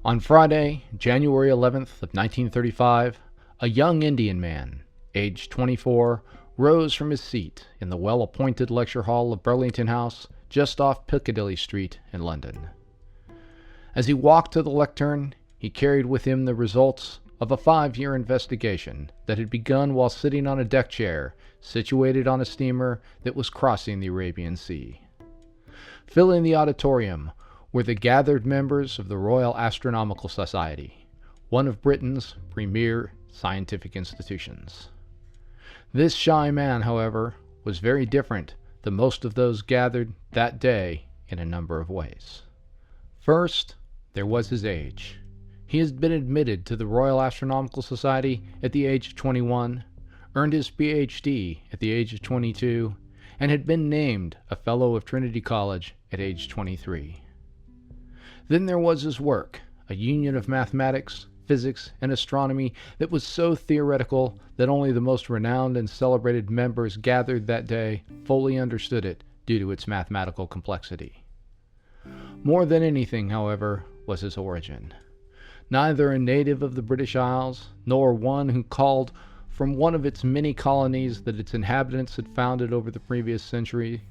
On Friday, January 11th of 1935, a young Indian man, aged 24, rose from his seat in the well-appointed lecture hall of Burlington House, just off Piccadilly Street in London. As he walked to the lectern, he carried with him the results of a 5-year investigation that had begun while sitting on a deck chair situated on a steamer that was crossing the Arabian Sea. Filling the auditorium were the gathered members of the Royal Astronomical Society, one of Britain's premier scientific institutions. This shy man, however, was very different than most of those gathered that day in a number of ways. First, there was his age. He had been admitted to the Royal Astronomical Society at the age of 21, earned his Ph.D. at the age of 22, and had been named a Fellow of Trinity College at age 23. Then there was his work, a union of mathematics, physics, and astronomy that was so theoretical that only the most renowned and celebrated members gathered that day fully understood it due to its mathematical complexity. More than anything, however, was his origin. Neither a native of the British Isles, nor one who called from one of its many colonies that its inhabitants had founded over the previous century,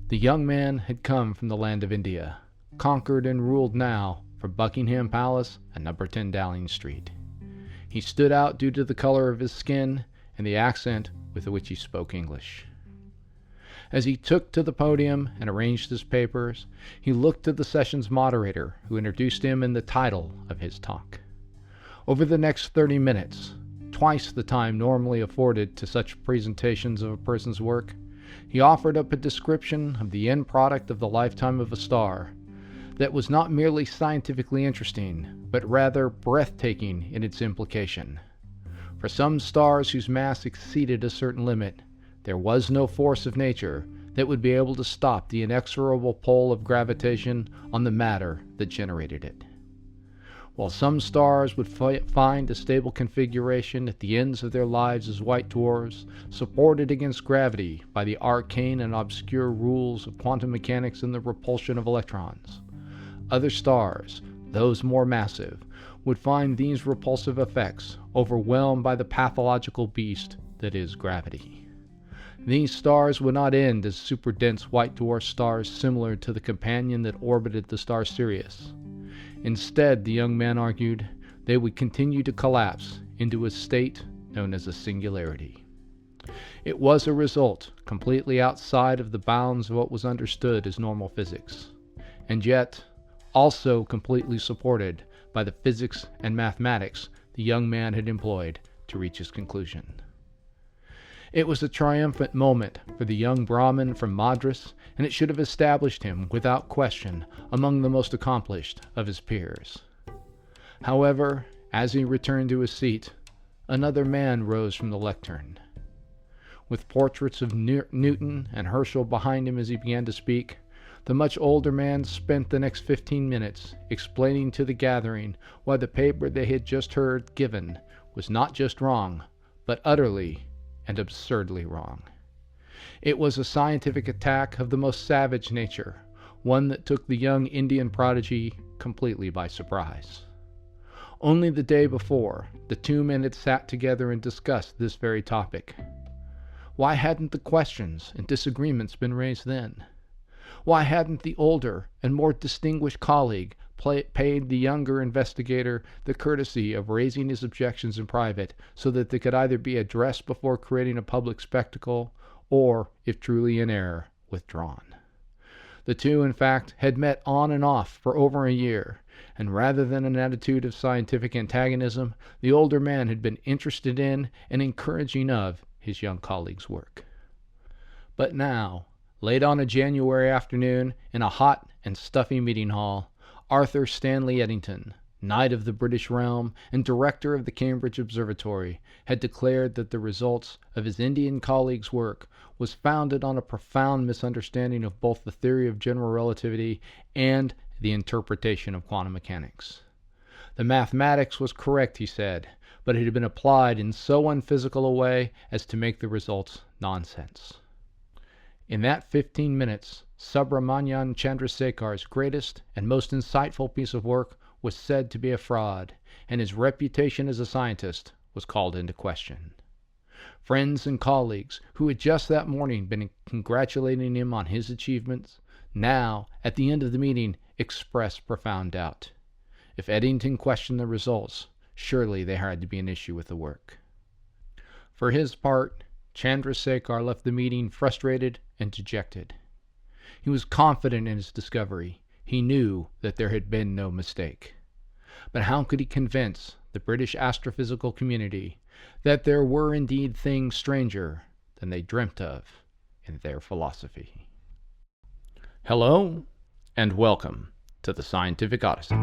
the young man had come from the land of India, conquered and ruled now from Buckingham Palace and number 10 Downing Street. He stood out due to the color of his skin and the accent with which he spoke English. As he took to the podium and arranged his papers, he looked to the session's moderator, who introduced him in the title of his talk. Over the next 30 minutes, twice the time normally afforded to such presentations of a person's work, he offered up a description of the end product of the lifetime of a star that was not merely scientifically interesting, but rather breathtaking in its implication. For some stars whose mass exceeded a certain limit, there was no force of nature that would be able to stop the inexorable pull of gravitation on the matter that generated it. While some stars would find a stable configuration at the ends of their lives as white dwarfs, supported against gravity by the arcane and obscure rules of quantum mechanics and the repulsion of electrons, other stars, those more massive, would find these repulsive effects overwhelmed by the pathological beast that is gravity. These stars would not end as super-dense white dwarf stars similar to the companion that orbited the star Sirius. Instead, the young man argued, they would continue to collapse into a state known as a singularity. It was a result completely outside of the bounds of what was understood as normal physics, and yet also completely supported by the physics and mathematics the young man had employed to reach his conclusion. It was a triumphant moment for the young Brahmin from Madras, and it should have established him, without question, among the most accomplished of his peers. However, as he returned to his seat, another man rose from the lectern. With portraits of Newton and Herschel behind him as he began to speak, the much older man spent the next 15 minutes explaining to the gathering why the paper they had just heard given was not just wrong, but utterly and absurdly wrong. It was a scientific attack of the most savage nature, one that took the young Indian prodigy completely by surprise. Only the day before, the two men had sat together and discussed this very topic. Why hadn't the questions and disagreements been raised then? Why hadn't the older and more distinguished colleague paid the younger investigator the courtesy of raising his objections in private so that they could either be addressed before creating a public spectacle or, if truly in error, withdrawn? The two, in fact, had met on and off for over a year, and rather than an attitude of scientific antagonism, the older man had been interested in and encouraging of his young colleague's work. But now, late on a January afternoon in a hot and stuffy meeting hall, Arthur Stanley Eddington, Knight of the British Realm and Director of the Cambridge Observatory, had declared that the results of his Indian colleague's work was founded on a profound misunderstanding of both the theory of general relativity and the interpretation of quantum mechanics. The mathematics was correct, he said, but it had been applied in so unphysical a way as to make the results nonsense. In that 15 minutes, Subrahmanyan Chandrasekhar's greatest and most insightful piece of work was said to be a fraud, and his reputation as a scientist was called into question. Friends and colleagues who had just that morning been congratulating him on his achievements now, at the end of the meeting, expressed profound doubt. If Eddington questioned the results, surely there had to be an issue with the work. For his part, Chandrasekhar left the meeting frustrated and dejected. He was confident in his discovery. He knew that there had been no mistake. But how could he convince the British astrophysical community that there were indeed things stranger than they dreamt of in their philosophy? Hello, and welcome to the Scientific Odyssey.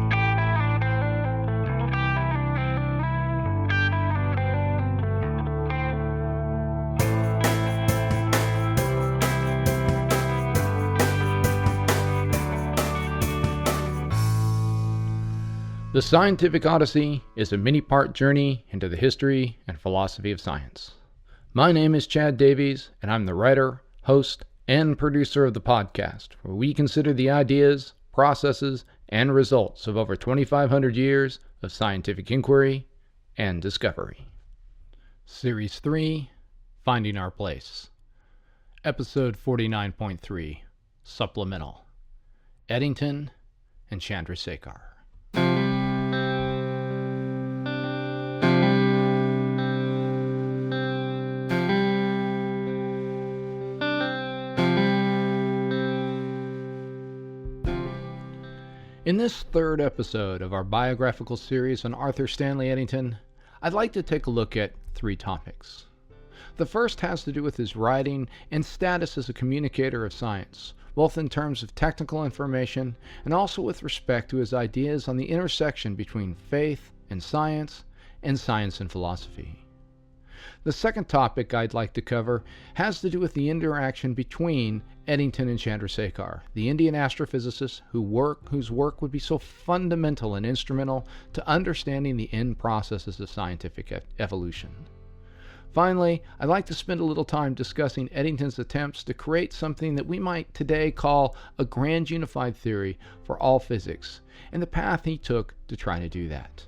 The Scientific Odyssey is a mini-part journey into the history and philosophy of science. My name is Chad Davies, and I'm the writer, host, and producer of the podcast, where we consider the ideas, processes, and results of over 2,500 years of scientific inquiry and discovery. Series 3, Finding Our Place. Episode 49.3, Supplemental. Eddington and Chandrasekhar. In this third episode of our biographical series on Arthur Stanley Eddington, I'd like to take a look at 3 topics. The first has to do with his writing and status as a communicator of science, both in terms of technical information and also with respect to his ideas on the intersection between faith and science and philosophy. The second topic I'd like to cover has to do with the interaction between Eddington and Chandrasekhar, the Indian astrophysicist whose work would be so fundamental and instrumental to understanding the end processes of scientific evolution. Finally, I'd like to spend a little time discussing Eddington's attempts to create something that we might today call a grand unified theory for all physics, and the path he took to try to do that.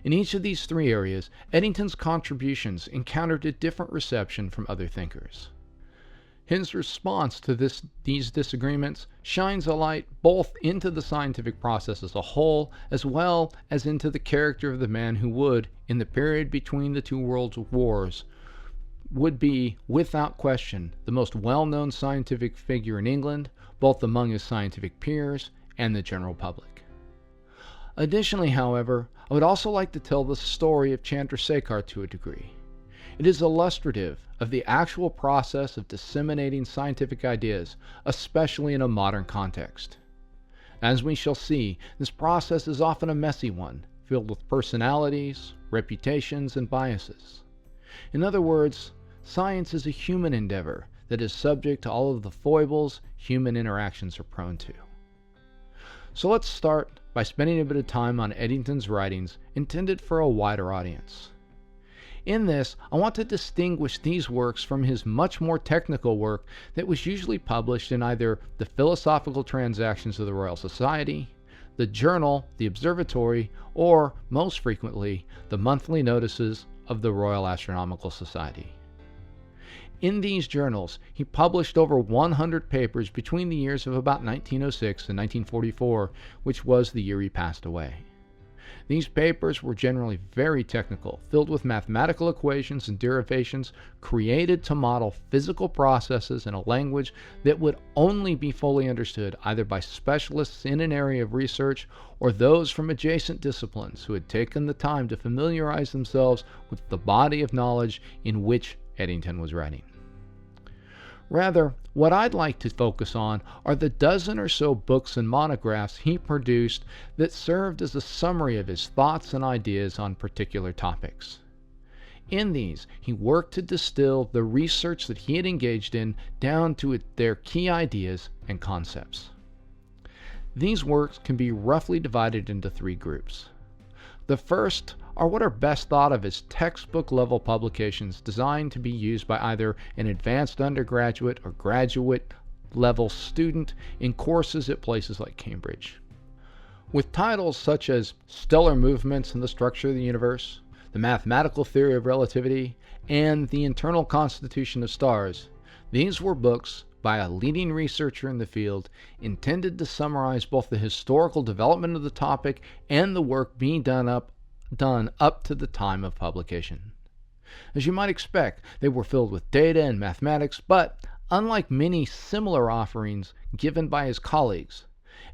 In each of these 3 areas, Eddington's contributions encountered a different reception from other thinkers. His response to these disagreements shines a light both into the scientific process as a whole, as well as into the character of the man who would, in the period between the 2 world wars, would be, without question, the most well-known scientific figure in England, both among his scientific peers and the general public. Additionally, however, I would also like to tell the story of Chandrasekhar to a degree. It is illustrative of the actual process of disseminating scientific ideas, especially in a modern context. As we shall see, this process is often a messy one, filled with personalities, reputations, and biases. In other words, science is a human endeavor that is subject to all of the foibles human interactions are prone to. So let's start by spending a bit of time on Eddington's writings intended for a wider audience. In this, I want to distinguish these works from his much more technical work that was usually published in either the Philosophical Transactions of the Royal Society, the Journal, the Observatory, or, most frequently, the monthly notices of the Royal Astronomical Society. In these journals, he published over 100 papers between the years of about 1906 and 1944, which was the year he passed away. These papers were generally very technical, filled with mathematical equations and derivations created to model physical processes in a language that would only be fully understood either by specialists in an area of research or those from adjacent disciplines who had taken the time to familiarize themselves with the body of knowledge in which Eddington was writing. Rather, what I'd like to focus on are the dozen or so books and monographs he produced that served as a summary of his thoughts and ideas on particular topics. In these, he worked to distill the research that he had engaged in down to their key ideas and concepts. These works can be roughly divided into 3 groups. The first are what are best thought of as textbook-level publications designed to be used by either an advanced undergraduate or graduate-level student in courses at places like Cambridge. With titles such as Stellar Movements and the Structure of the Universe, The Mathematical Theory of Relativity, and The Internal Constitution of Stars, these were books by a leading researcher in the field intended to summarize both the historical development of the topic and the work being done up to the time of publication. As you might expect, they were filled with data and mathematics, but unlike many similar offerings given by his colleagues,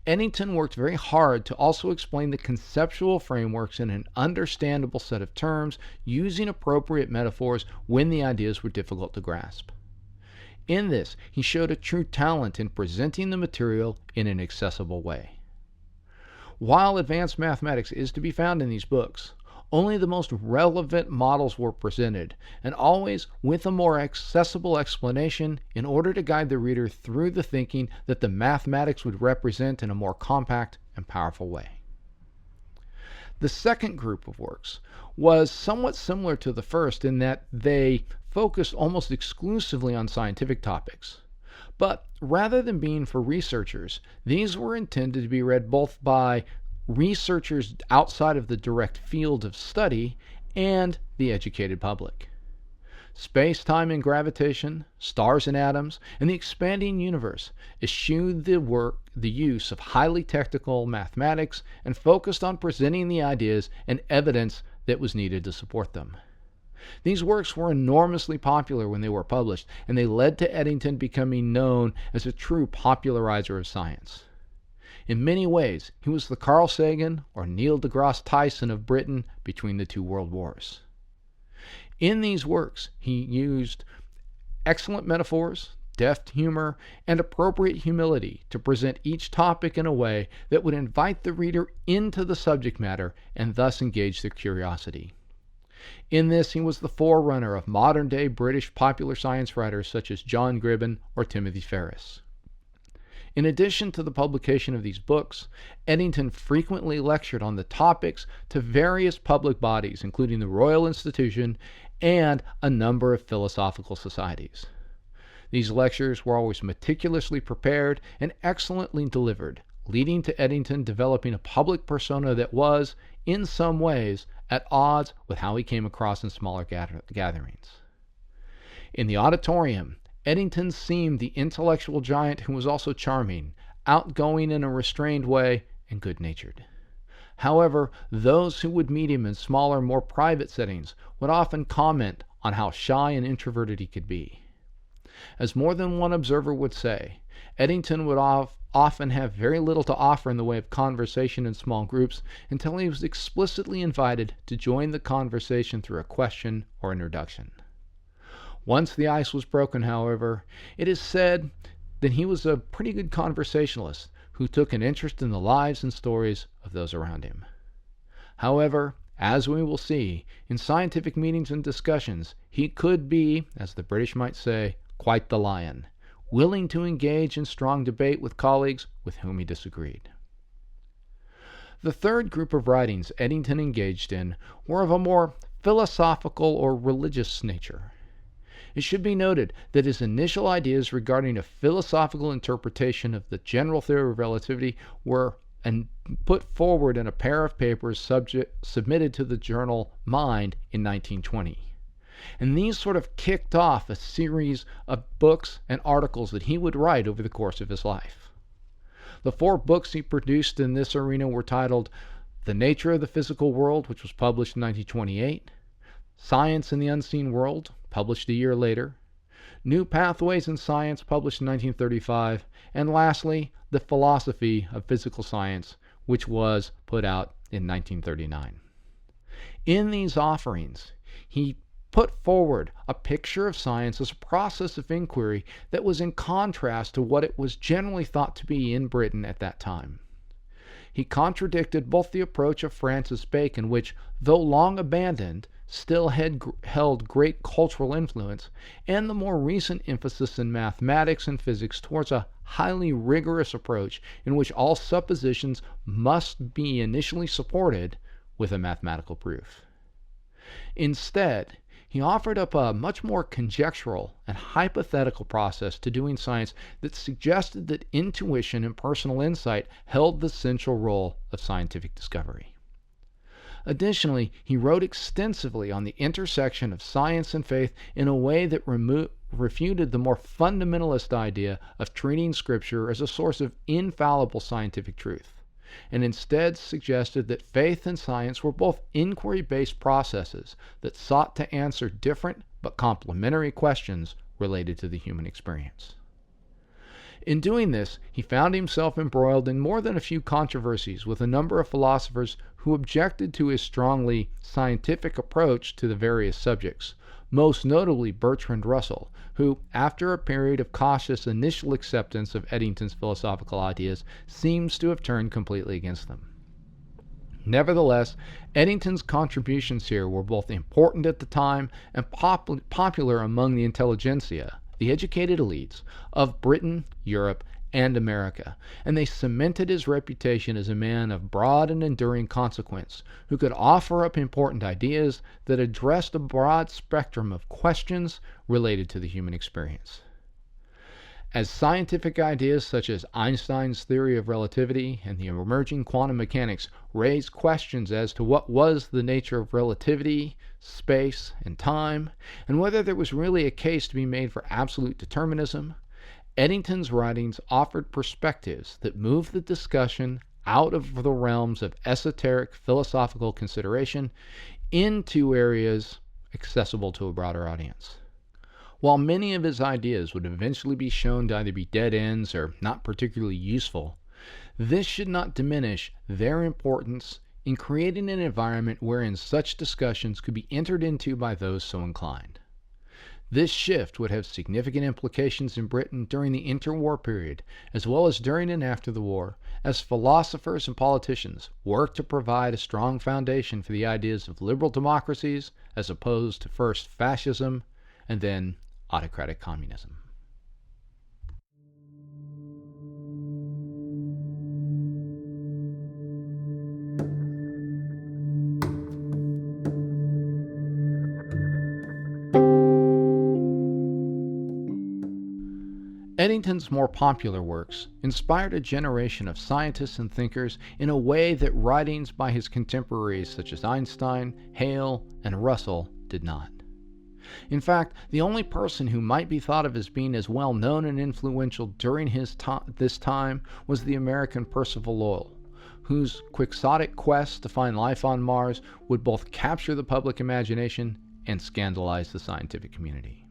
Eddington worked very hard to also explain the conceptual frameworks in an understandable set of terms, using appropriate metaphors when the ideas were difficult to grasp. In this, he showed a true talent in presenting the material in an accessible way. While advanced mathematics is to be found in these books, only the most relevant models were presented, and always with a more accessible explanation in order to guide the reader through the thinking that the mathematics would represent in a more compact and powerful way. The second group of works was somewhat similar to the first in that they focused almost exclusively on scientific topics. But rather than being for researchers, these were intended to be read both by researchers outside of the direct field of study and the educated public. Space, time, and gravitation, stars and atoms, and the expanding universe eschewed the use of highly technical mathematics and focused on presenting the ideas and evidence that was needed to support them. These works were enormously popular when they were published, and they led to Eddington becoming known as a true popularizer of science. In many ways, he was the Carl Sagan or Neil deGrasse Tyson of Britain between the two world wars. In these works, he used excellent metaphors, deft humor, and appropriate humility to present each topic in a way that would invite the reader into the subject matter and thus engage their curiosity. In this, he was the forerunner of modern-day British popular science writers such as John Gribben or Timothy Ferris. In addition to the publication of these books, Eddington frequently lectured on the topics to various public bodies, including the Royal Institution and a number of philosophical societies. These lectures were always meticulously prepared and excellently delivered, leading to Eddington developing a public persona that was, in some ways, at odds with how he came across in smaller gatherings. In the auditorium, Eddington seemed the intellectual giant who was also charming, outgoing in a restrained way, and good-natured. However, those who would meet him in smaller, more private settings would often comment on how shy and introverted he could be. As more than one observer would say, Eddington would often have very little to offer in the way of conversation in small groups until he was explicitly invited to join the conversation through a question or introduction. Once the ice was broken, however, it is said that he was a pretty good conversationalist who took an interest in the lives and stories of those around him. However, as we will see, in scientific meetings and discussions, he could be, as the British might say, quite the lion, willing to engage in strong debate with colleagues with whom he disagreed. The third group of writings Eddington engaged in were of a more philosophical or religious nature. It should be noted that his initial ideas regarding a philosophical interpretation of the general theory of relativity were put forward in a pair of papers submitted to the journal Mind in 1920. And these sort of kicked off a series of books and articles that he would write over the course of his life. The 4 books he produced in this arena were titled The Nature of the Physical World, which was published in 1928, Science in the Unseen World, published a year later, New Pathways in Science, published in 1935, and lastly, The Philosophy of Physical Science, which was put out in 1939. In these offerings, he put forward a picture of science as a process of inquiry that was in contrast to what it was generally thought to be in Britain at that time. He contradicted both the approach of Francis Bacon, which, though long abandoned, still held great cultural influence, and the more recent emphasis in mathematics and physics towards a highly rigorous approach in which all suppositions must be initially supported with a mathematical proof. Instead, he offered up a much more conjectural and hypothetical process to doing science that suggested that intuition and personal insight held the central role of scientific discovery. Additionally, he wrote extensively on the intersection of science and faith in a way that refuted the more fundamentalist idea of treating Scripture as a source of infallible scientific truth, and instead suggested that faith and science were both inquiry-based processes that sought to answer different but complementary questions related to the human experience. In doing this, he found himself embroiled in more than a few controversies with a number of philosophers who objected to his strongly scientific approach to the various subjects, most notably Bertrand Russell, who, after a period of cautious initial acceptance of Eddington's philosophical ideas, seems to have turned completely against them. Nevertheless, Eddington's contributions here were both important at the time and popular among the intelligentsia, the educated elites, of Britain, Europe, and America, and they cemented his reputation as a man of broad and enduring consequence, who could offer up important ideas that addressed a broad spectrum of questions related to the human experience. As scientific ideas such as Einstein's theory of relativity and the emerging quantum mechanics raised questions as to what was the nature of relativity, space, and time, and whether there was really a case to be made for absolute determinism, Eddington's writings offered perspectives that moved the discussion out of the realms of esoteric philosophical consideration into areas accessible to a broader audience. While many of his ideas would eventually be shown to either be dead ends or not particularly useful, this should not diminish their importance in creating an environment wherein such discussions could be entered into by those so inclined. This shift would have significant implications in Britain during the interwar period, as well as during and after the war, as philosophers and politicians worked to provide a strong foundation for the ideas of liberal democracies as opposed to first fascism and then autocratic communism. Eddington's more popular works inspired a generation of scientists and thinkers in a way that writings by his contemporaries such as Einstein, Hale, and Russell did not. In fact, the only person who might be thought of as being as well known and influential during this time was the American Percival Lowell, whose quixotic quest to find life on Mars would both capture the public imagination and scandalize the scientific community.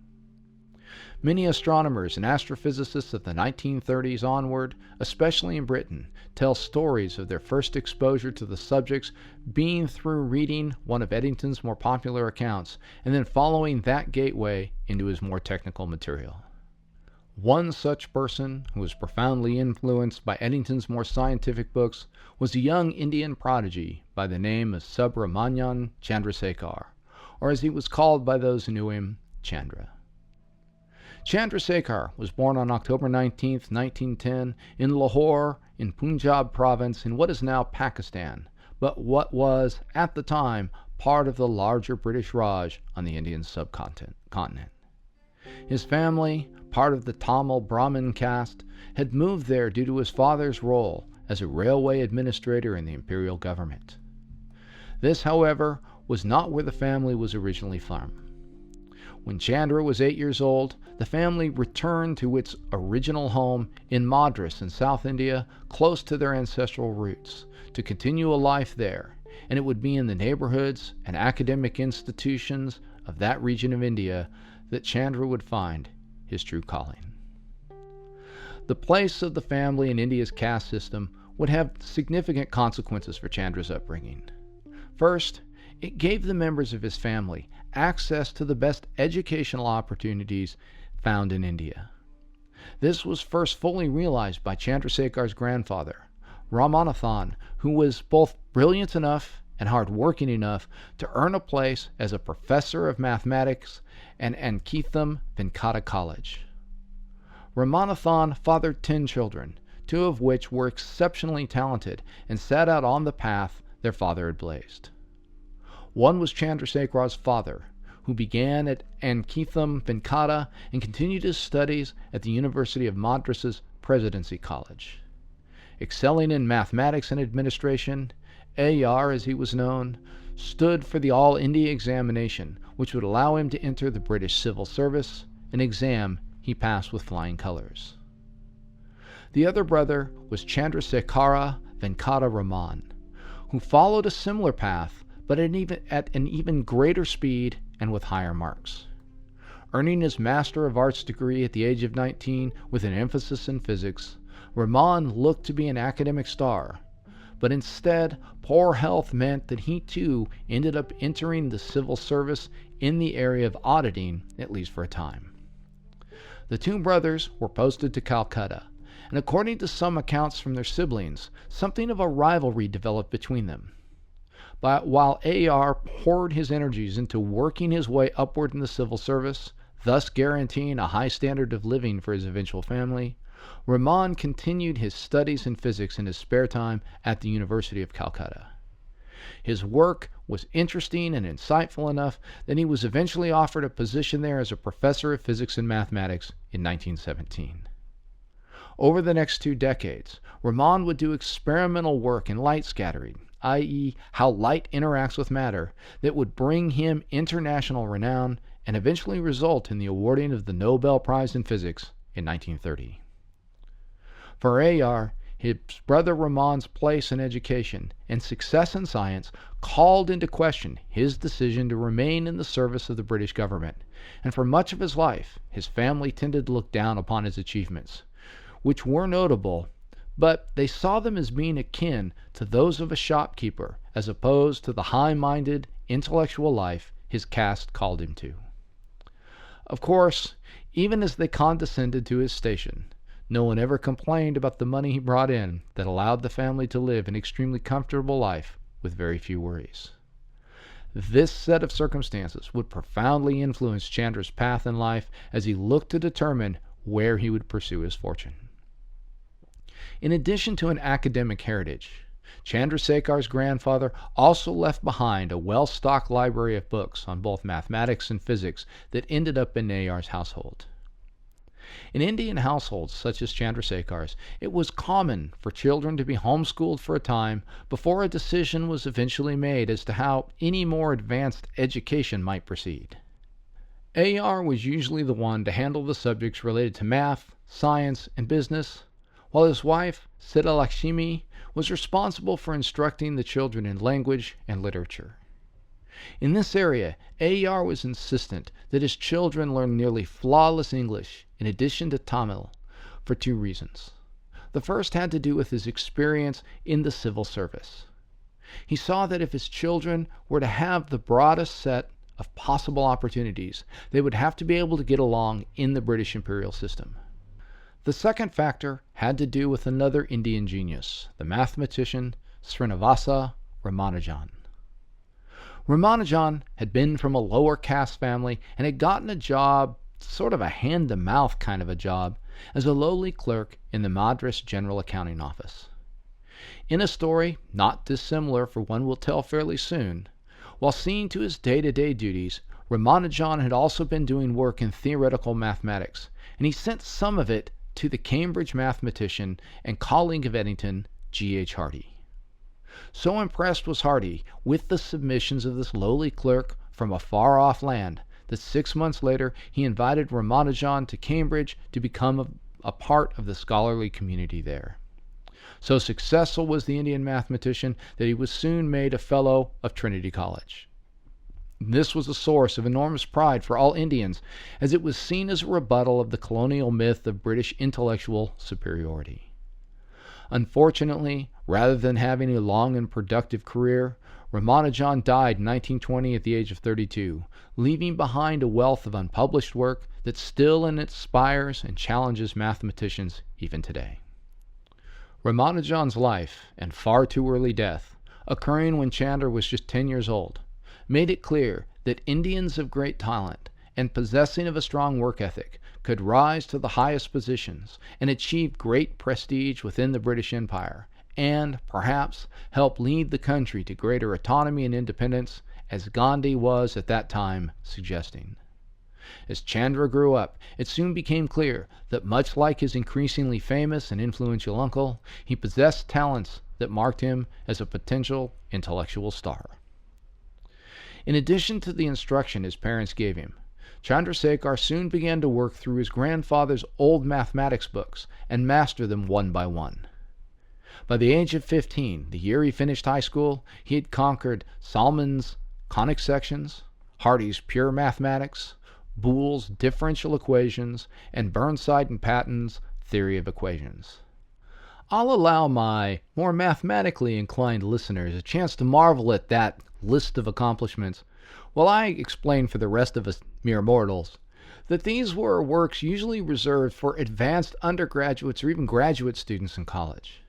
Many astronomers and astrophysicists of the 1930s onward, especially in Britain, tell stories of their first exposure to the subjects being through reading one of Eddington's more popular accounts and then following that gateway into his more technical material. One such person who was profoundly influenced by Eddington's more scientific books was a young Indian prodigy by the name of Subrahmanyan Chandrasekhar, or as he was called by those who knew him, Chandra. Chandrasekhar was born on October 19, 1910, in Lahore, in Punjab province, in what is now Pakistan, but what was, at the time, part of the larger British Raj on the Indian subcontinent. His family, part of the Tamil Brahmin caste, had moved there due to his father's role as a railway administrator in the imperial government. This, however, was not where the family was originally from. When Chandra was 8 years old, the family returned to its original home in Madras in South India, close to their ancestral roots, to continue a life there, and it would be in the neighborhoods and academic institutions of that region of India that Chandra would find his true calling. The place of the family in India's caste system would have significant consequences for Chandra's upbringing. First, it gave the members of his family access to the best educational opportunities found in India. This was first fully realized by Chandrasekhar's grandfather, Ramanathan, who was both brilliant enough and hard-working enough to earn a place as a professor of mathematics at Ankitham Venkata College. Ramanathan fathered 10 children, 2 of which were exceptionally talented and set out on the path their father had blazed. One was Chandrasekhar's father, who began at Ankitham Venkata and continued his studies at the University of Madras's Presidency College. Excelling in mathematics and administration, AR, as he was known, stood for the All India examination, which would allow him to enter the British Civil Service, an exam he passed with flying colors. The other brother was Chandrasekhar Venkata Raman, who followed a similar path, but at an even greater speed and with higher marks. Earning his Master of Arts degree at the age of 19 with an emphasis in physics, Raman looked to be an academic star, but instead, poor health meant that he too ended up entering the civil service in the area of auditing, at least for a time. The two brothers were posted to Calcutta, and according to some accounts from their siblings, something of a rivalry developed between them. But while AR poured his energies into working his way upward in the civil service, thus guaranteeing a high standard of living for his eventual family, Raman continued his studies in physics in his spare time at the University of Calcutta. His work was interesting and insightful enough that he was eventually offered a position there as a professor of physics and mathematics in 1917. Over the next 2 decades, Raman would do experimental work in light scattering, i.e., how light interacts with matter, that would bring him international renown and eventually result in the awarding of the Nobel Prize in Physics in 1930. For AR, his brother Raman's place in education and success in science called into question his decision to remain in the service of the British government, and for much of his life, his family tended to look down upon his achievements, which were notable, but they saw them as being akin to those of a shopkeeper, as opposed to the high-minded, intellectual life his caste called him to. Of course, even as they condescended to his station, no one ever complained about the money he brought in that allowed the family to live an extremely comfortable life with very few worries. This set of circumstances would profoundly influence Chandra's path in life as he looked to determine where he would pursue his fortune. In addition to an academic heritage, Chandrasekhar's grandfather also left behind a well-stocked library of books on both mathematics and physics that ended up in AR's household. In Indian households such as Chandrasekhar's, it was common for children to be homeschooled for a time before a decision was eventually made as to how any more advanced education might proceed. AR was usually the one to handle the subjects related to math, science, and business, while his wife, Sita Lakshmi, was responsible for instructing the children in language and literature. In this area, AR was insistent that his children learn nearly flawless English in addition to Tamil for 2 reasons. The first had to do with his experience in the civil service. He saw that if his children were to have the broadest set of possible opportunities, they would have to be able to get along in the British imperial system. The second factor had to do with another Indian genius, the mathematician Srinivasa Ramanujan. Ramanujan had been from a lower caste family and had gotten a job, sort of a hand-to-mouth kind of a job, as a lowly clerk in the Madras General Accounting Office. In a story not dissimilar for one we'll tell fairly soon, while seeing to his day-to-day duties, Ramanujan had also been doing work in theoretical mathematics, and he sent some of it to the Cambridge mathematician and colleague of Eddington, G.H. Hardy. So impressed was Hardy with the submissions of this lowly clerk from a far-off land that 6 months later he invited Ramanujan to Cambridge to become a part of the scholarly community there. So successful was the Indian mathematician that he was soon made a Fellow of Trinity College. This was a source of enormous pride for all Indians, as it was seen as a rebuttal of the colonial myth of British intellectual superiority. Unfortunately, rather than having a long and productive career, Ramanujan died in 1920 at the age of 32, leaving behind a wealth of unpublished work that still inspires and challenges mathematicians even today. Ramanujan's life and far too early death, occurring when Chandra was just 10 years old, made it clear that Indians of great talent and possessing of a strong work ethic could rise to the highest positions and achieve great prestige within the British Empire, and, perhaps, help lead the country to greater autonomy and independence as Gandhi was at that time suggesting. As Chandra grew up, it soon became clear that much like his increasingly famous and influential uncle, he possessed talents that marked him as a potential intellectual star. In addition to the instruction his parents gave him, Chandrasekhar soon began to work through his grandfather's old mathematics books and master them one by one. By the age of 15, the year he finished high school, he had conquered Solomons' conic sections, Hardy's pure mathematics, Boole's differential equations, and Burnside and Patton's theory of equations. I'll allow my more mathematically inclined listeners a chance to marvel at that list of accomplishments, while I explain for the rest of us mere mortals that these were works usually reserved for advanced undergraduates or even graduate students in college.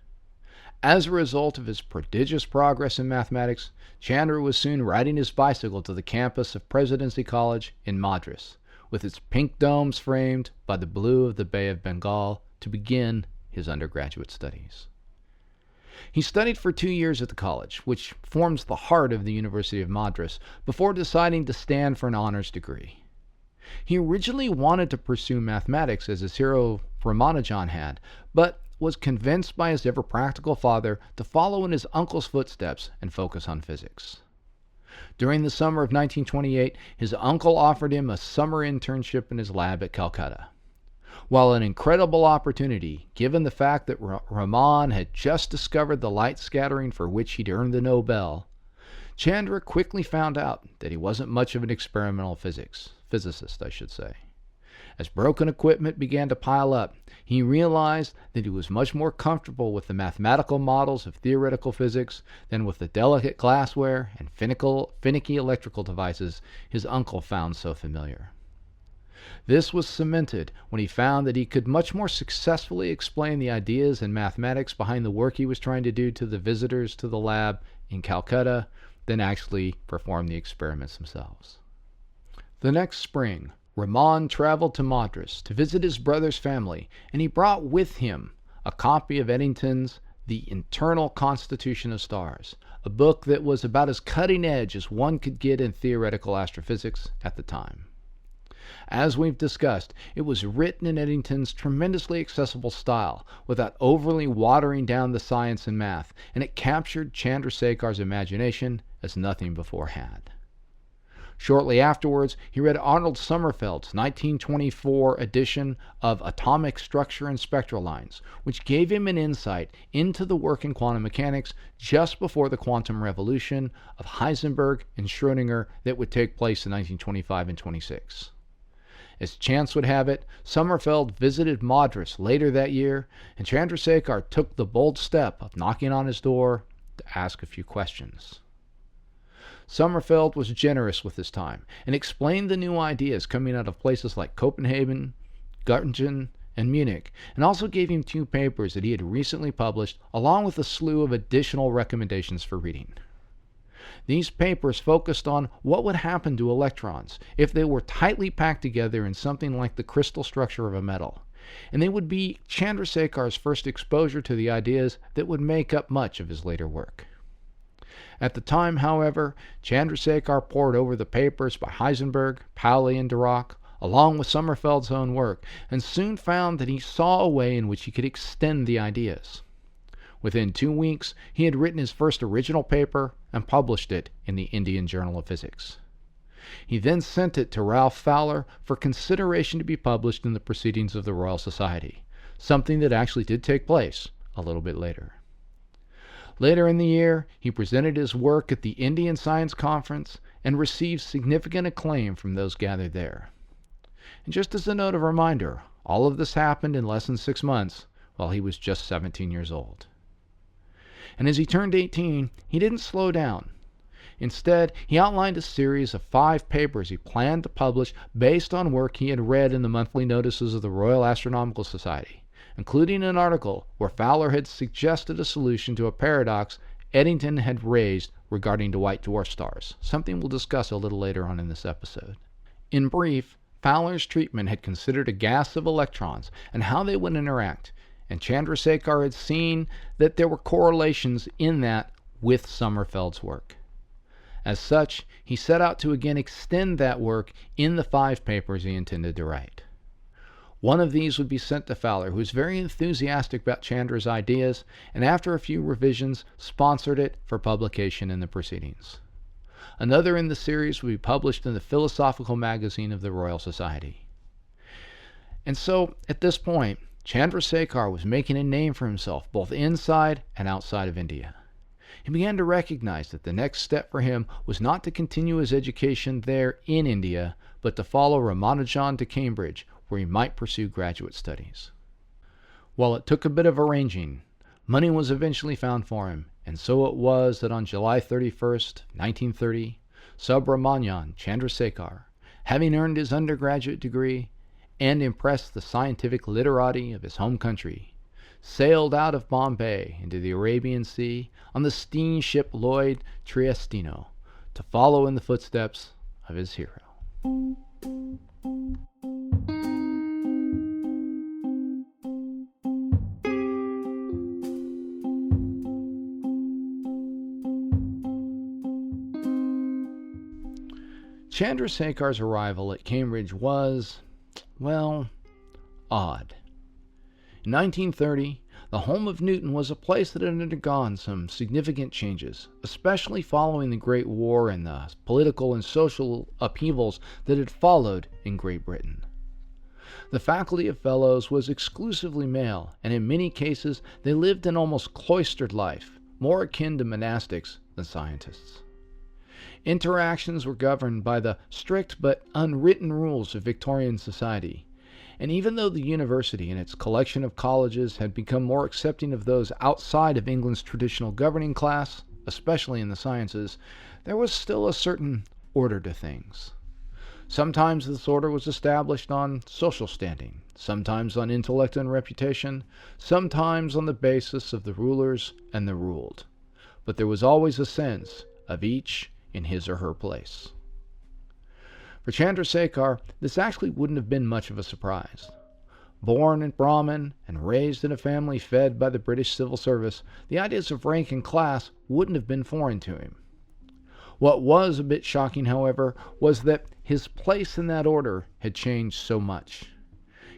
As a result of his prodigious progress in mathematics, Chandra was soon riding his bicycle to the campus of Presidency College in Madras, with its pink domes framed by the blue of the Bay of Bengal, to begin his undergraduate studies. He studied for 2 years at the college, which forms the heart of the University of Madras, before deciding to stand for an honors degree. He originally wanted to pursue mathematics as his hero Ramanujan had, but was convinced by his ever-practical father to follow in his uncle's footsteps and focus on physics. During the summer of 1928, his uncle offered him a summer internship in his lab at Calcutta. While an incredible opportunity, given the fact that Raman had just discovered the light scattering for which he'd earned the Nobel, Chandra quickly found out that he wasn't much of an experimental physicist. As broken equipment began to pile up, he realized that he was much more comfortable with the mathematical models of theoretical physics than with the delicate glassware and finicky electrical devices his uncle found so familiar. This was cemented when he found that he could much more successfully explain the ideas and mathematics behind the work he was trying to do to the visitors to the lab in Calcutta than actually perform the experiments themselves. The next spring, Raman traveled to Madras to visit his brother's family, and he brought with him a copy of Eddington's The Internal Constitution of Stars, a book that was about as cutting edge as one could get in theoretical astrophysics at the time. As we've discussed, it was written in Eddington's tremendously accessible style, without overly watering down the science and math, and it captured Chandrasekhar's imagination as nothing before had. Shortly afterwards, he read Arnold Sommerfeld's 1924 edition of Atomic Structure and Spectral Lines, which gave him an insight into the work in quantum mechanics just before the quantum revolution of Heisenberg and Schrödinger that would take place in 1925 and 26. As chance would have it, Sommerfeld visited Madras later that year, and Chandrasekhar took the bold step of knocking on his door to ask a few questions. Sommerfeld was generous with his time and explained the new ideas coming out of places like Copenhagen, Göttingen, and Munich, and also gave him 2 papers that he had recently published, along with a slew of additional recommendations for reading. These papers focused on what would happen to electrons if they were tightly packed together in something like the crystal structure of a metal, and they would be Chandrasekhar's first exposure to the ideas that would make up much of his later work. At the time, however, Chandrasekhar pored over the papers by Heisenberg, Pauli, and Dirac, along with Sommerfeld's own work, and soon found that he saw a way in which he could extend the ideas. Within 2 weeks, he had written his first original paper and published it in the Indian Journal of Physics. He then sent it to Ralph Fowler for consideration to be published in the Proceedings of the Royal Society, something that actually did take place a little bit later. Later in the year, he presented his work at the Indian Science Conference and received significant acclaim from those gathered there. And just as a note of reminder, all of this happened in less than 6 months while he was just 17 years old. And as he turned 18, he didn't slow down. Instead, he outlined a series of 5 papers he planned to publish based on work he had read in the monthly notices of the Royal Astronomical Society, including an article where Fowler had suggested a solution to a paradox Eddington had raised regarding to white dwarf stars, something we'll discuss a little later on in this episode. In brief, Fowler's treatment had considered a gas of electrons and how they would interact, and Chandrasekhar had seen that there were correlations in that with Sommerfeld's work. As such, he set out to again extend that work in the 5 papers he intended to write. One of these would be sent to Fowler, who was very enthusiastic about Chandra's ideas, and after a few revisions, sponsored it for publication in the Proceedings. Another in the series would be published in the Philosophical Magazine of the Royal Society. And so, at this point, Chandrasekhar was making a name for himself both inside and outside of India. He began to recognize that the next step for him was not to continue his education there in India, but to follow Ramanujan to Cambridge, where he might pursue graduate studies. While it took a bit of arranging, money was eventually found for him, and so it was that on July 31st, 1930, Subrahmanyan Chandrasekhar, having earned his undergraduate degree and impressed the scientific literati of his home country, sailed out of Bombay into the Arabian Sea on the steamship Lloyd Triestino to follow in the footsteps of his hero. Chandrasekhar's arrival at Cambridge was, well, odd. In 1930, the home of Newton was a place that had undergone some significant changes, especially following the Great War and the political and social upheavals that had followed in Great Britain. The faculty of fellows was exclusively male, and in many cases they lived an almost cloistered life, more akin to monastics than scientists. Interactions were governed by the strict but unwritten rules of Victorian society, and even though the university and its collection of colleges had become more accepting of those outside of England's traditional governing class, especially in the sciences, there was still a certain order to things. Sometimes this order was established on social standing, sometimes on intellect and reputation, sometimes on the basis of the rulers and the ruled. But there was always a sense of each in his or her place. For Chandrasekhar, this actually wouldn't have been much of a surprise. Born in Brahmin and raised in a family fed by the British civil service, the ideas of rank and class wouldn't have been foreign to him. What was a bit shocking, however, was that his place in that order had changed so much.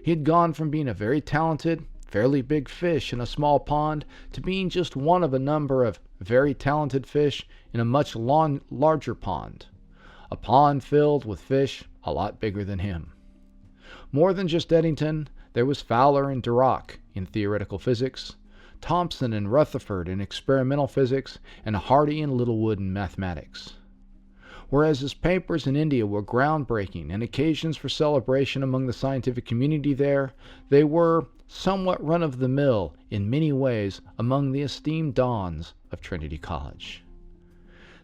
He had gone from being a very talented, fairly big fish in a small pond to being just one of a number of very talented fish in a much larger pond. A pond filled with fish a lot bigger than him. More than just Eddington, there was Fowler and Dirac in theoretical physics, Thomson and Rutherford in experimental physics, and Hardy and Littlewood in mathematics. Whereas his papers in India were groundbreaking and occasions for celebration among the scientific community there, they were somewhat run-of-the-mill in many ways among the esteemed dons of Trinity College.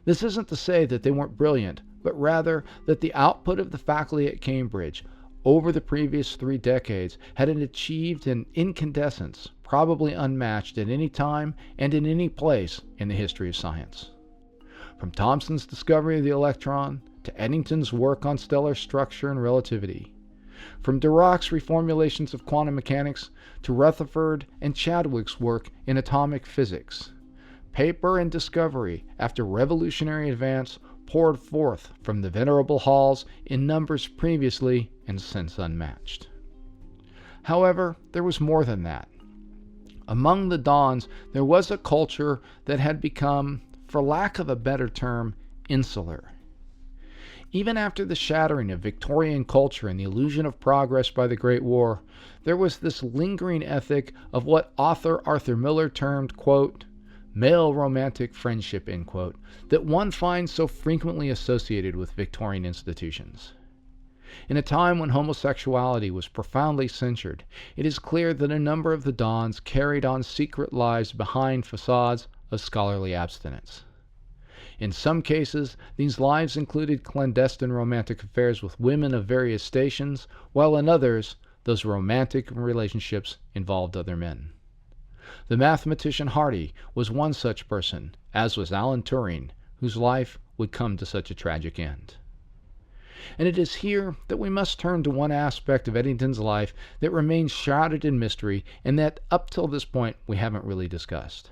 This isn't to say that they weren't brilliant, but rather that the output of the faculty at Cambridge over the previous 3 decades had achieved an incandescence probably unmatched at any time and in any place in the history of science. From Thomson's discovery of the electron to Eddington's work on stellar structure and relativity, from Dirac's reformulations of quantum mechanics to Rutherford and Chadwick's work in atomic physics, paper and discovery after revolutionary advance poured forth from the venerable halls in numbers previously and since unmatched. However, there was more than that. Among the dons, there was a culture that had become, for lack of a better term, insular. Even after the shattering of Victorian culture and the illusion of progress by the Great War, there was this lingering ethic of what author Arthur Miller termed, quote, male romantic friendship, end quote, that one finds so frequently associated with Victorian institutions. In a time when homosexuality was profoundly censured, it is clear that a number of the dons carried on secret lives behind facades of scholarly abstinence. In some cases, these lives included clandestine romantic affairs with women of various stations, while in others, those romantic relationships involved other men. The mathematician Hardy was one such person, as was Alan Turing, whose life would come to such a tragic end. And it is here that we must turn to one aspect of Eddington's life that remains shrouded in mystery and that up till this point we haven't really discussed.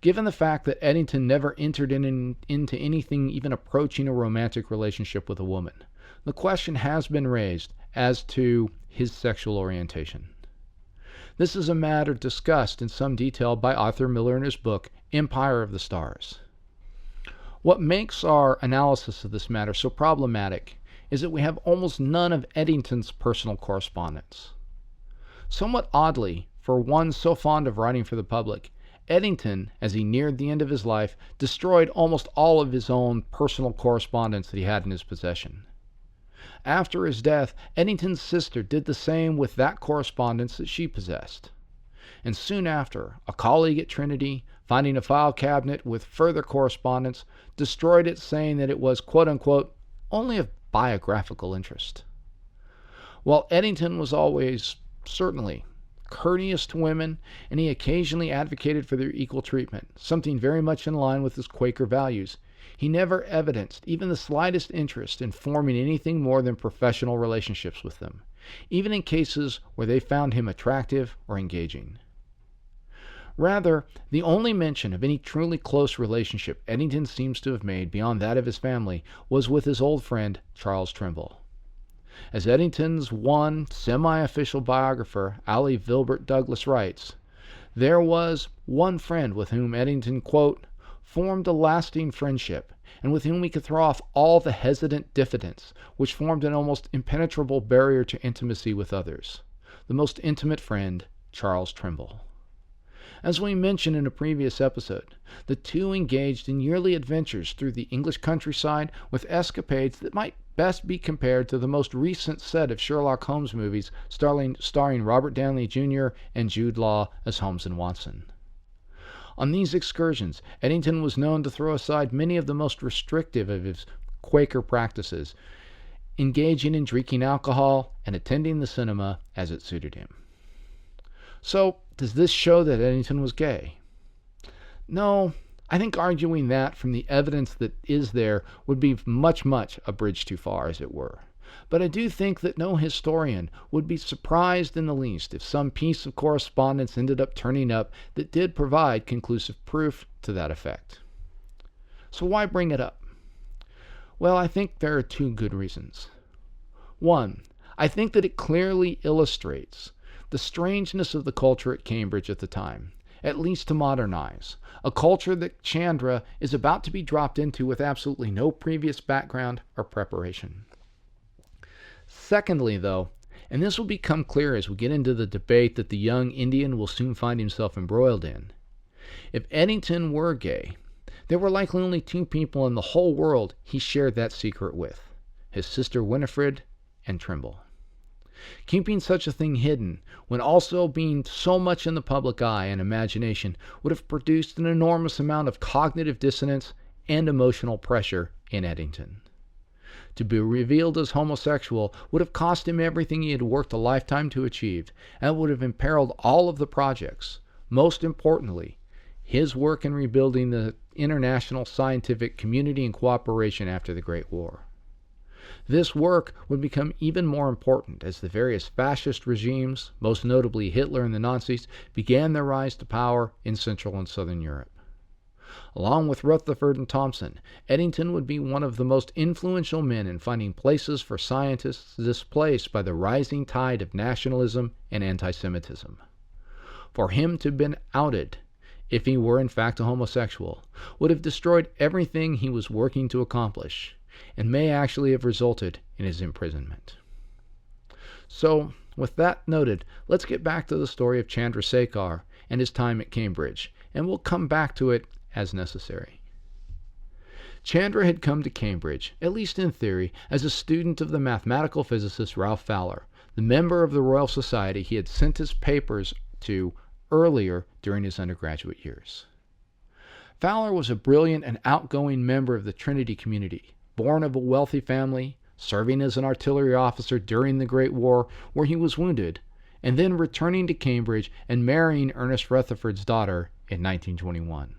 Given the fact that Eddington never entered into anything even approaching a romantic relationship with a woman, the question has been raised as to his sexual orientation. This is a matter discussed in some detail by Arthur Miller in his book, Empire of the Stars. What makes our analysis of this matter so problematic is that we have almost none of Eddington's personal correspondence. Somewhat oddly, for one so fond of writing for the public, Eddington, as he neared the end of his life, destroyed almost all of his own personal correspondence that he had in his possession. After his death, Eddington's sister did the same with that correspondence that she possessed. And soon after, a colleague at Trinity, finding a file cabinet with further correspondence, destroyed it, saying that it was, quote-unquote, only of biographical interest. While Eddington was always, certainly, courteous to women, and he occasionally advocated for their equal treatment, something very much in line with his Quaker values, he never evidenced even the slightest interest in forming anything more than professional relationships with them, even in cases where they found him attractive or engaging. Rather, the only mention of any truly close relationship Eddington seems to have made beyond that of his family was with his old friend Charles Trimble. As Eddington's one semi-official biographer, Ali Vilbert Douglas, writes, there was one friend with whom Eddington, quote, formed a lasting friendship, and with whom he could throw off all the hesitant diffidence which formed an almost impenetrable barrier to intimacy with others. The most intimate friend, Charles Trimble. As we mentioned in a previous episode, the two engaged in yearly adventures through the English countryside with escapades that might best be compared to the most recent set of Sherlock Holmes movies starring Robert Downey Jr. and Jude Law as Holmes and Watson. On these excursions, Eddington was known to throw aside many of the most restrictive of his Quaker practices, engaging in drinking alcohol and attending the cinema as it suited him. So, does this show that Eddington was gay? No, I think arguing that from the evidence that is there would be much a bridge too far, as it were. But I do think that no historian would be surprised in the least if some piece of correspondence ended up turning up that did provide conclusive proof to that effect. So why bring it up? Well, I think there are two good reasons. One, I think that it clearly illustrates the strangeness of the culture at Cambridge at the time, at least to modern eyes, a culture that Chandra is about to be dropped into with absolutely no previous background or preparation. Secondly, though, and this will become clear as we get into the debate that the young Indian will soon find himself embroiled in, if Eddington were gay, there were likely only two people in the whole world he shared that secret with, his sister Winifred and Trimble. Keeping such a thing hidden, when also being so much in the public eye and imagination, would have produced an enormous amount of cognitive dissonance and emotional pressure in Eddington. To be revealed as homosexual would have cost him everything he had worked a lifetime to achieve, and would have imperiled all of the projects, most importantly, his work in rebuilding the international scientific community and cooperation after the Great War. This work would become even more important as the various fascist regimes, most notably Hitler and the Nazis, began their rise to power in Central and Southern Europe. Along with Rutherford and Thomson, Eddington would be one of the most influential men in finding places for scientists displaced by the rising tide of nationalism and anti-Semitism. For him to have been outed, if he were in fact a homosexual, would have destroyed everything he was working to accomplish, and may actually have resulted in his imprisonment. So, with that noted, let's get back to the story of Chandrasekhar and his time at Cambridge, and we'll come back to it as necessary. Chandra had come to Cambridge, at least in theory, as a student of the mathematical physicist Ralph Fowler, the member of the Royal Society he had sent his papers to earlier during his undergraduate years. Fowler was a brilliant and outgoing member of the Trinity community, born of a wealthy family, serving as an artillery officer during the Great War where he was wounded, and then returning to Cambridge and marrying Ernest Rutherford's daughter in 1921.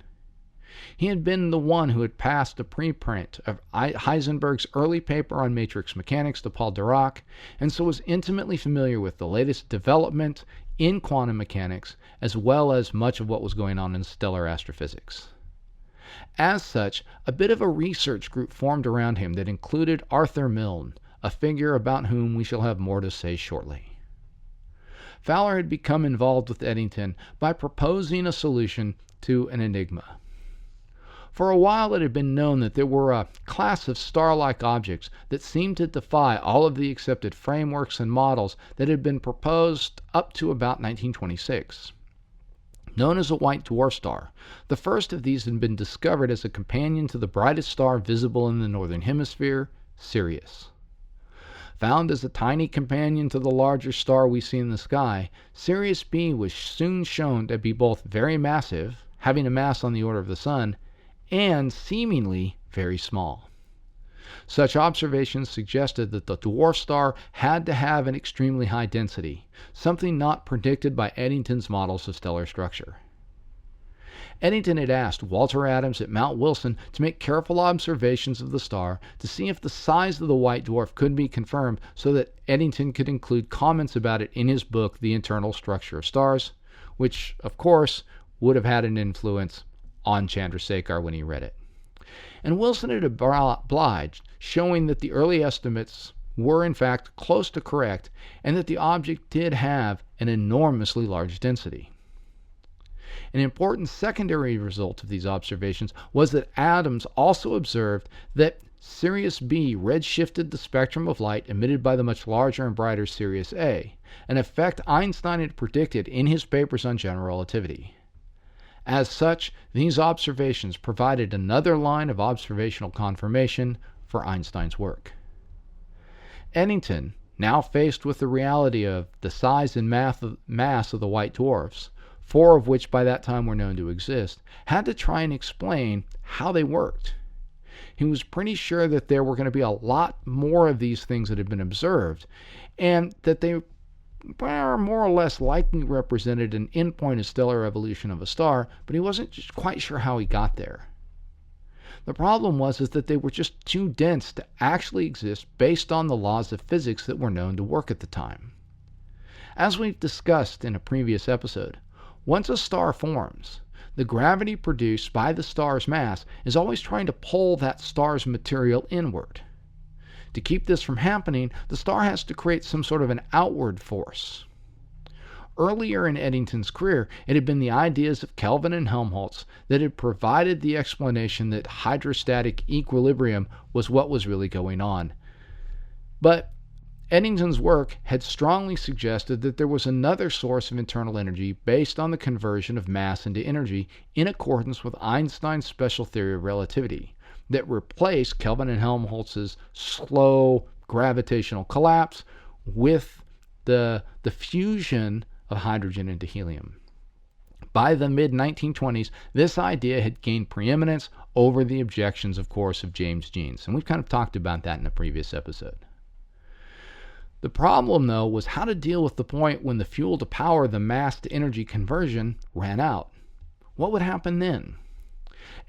He had been the one who had passed a preprint of Heisenberg's early paper on matrix mechanics to Paul Dirac, and so was intimately familiar with the latest development in quantum mechanics, as well as much of what was going on in stellar astrophysics. As such, a bit of a research group formed around him that included Arthur Milne, a figure about whom we shall have more to say shortly. Fowler had become involved with Eddington by proposing a solution to an enigma. For a while it had been known that there were a class of star-like objects that seemed to defy all of the accepted frameworks and models that had been proposed up to about 1926. Known as a white dwarf star, the first of these had been discovered as a companion to the brightest star visible in the northern hemisphere, Sirius. Found as a tiny companion to the larger star we see in the sky, Sirius B was soon shown to be both very massive, having a mass on the order of the Sun, and seemingly very small. Such observations suggested that the dwarf star had to have an extremely high density, something not predicted by Eddington's models of stellar structure. Eddington had asked Walter Adams at Mount Wilson to make careful observations of the star to see if the size of the white dwarf could be confirmed so that Eddington could include comments about it in his book, The Internal Structure of Stars, which, of course, would have had an influence on Chandrasekhar when he read it. And Wilson had obliged, showing that the early estimates were in fact close to correct and that the object did have an enormously large density. An important secondary result of these observations was that Adams also observed that Sirius B redshifted the spectrum of light emitted by the much larger and brighter Sirius A, an effect Einstein had predicted in his papers on general relativity. As such, these observations provided another line of observational confirmation for Einstein's work. Eddington, now faced with the reality of the size and mass of the white dwarfs, 4 of which by that time were known to exist, had to try and explain how they worked. He was pretty sure that there were going to be a lot more of these things that had been observed, and that they were more or less likely represented an endpoint of stellar evolution of a star, but he wasn't just quite sure how he got there. The problem was that they were just too dense to actually exist based on the laws of physics that were known to work at the time. As we've discussed in a previous episode, once a star forms, the gravity produced by the star's mass is always trying to pull that star's material inward. To keep this from happening, the star has to create some sort of an outward force. Earlier in Eddington's career, it had been the ideas of Kelvin and Helmholtz that had provided the explanation that hydrostatic equilibrium was what was really going on. But Eddington's work had strongly suggested that there was another source of internal energy based on the conversion of mass into energy in accordance with Einstein's special theory of relativity that replaced Kelvin and Helmholtz's slow gravitational collapse with the fusion of hydrogen into helium. By the mid-1920s, this idea had gained preeminence over the objections, of course, of James Jeans, and we've kind of talked about that in a previous episode. The problem, though, was how to deal with the point when the fuel to power the mass-to-energy conversion ran out. What would happen then?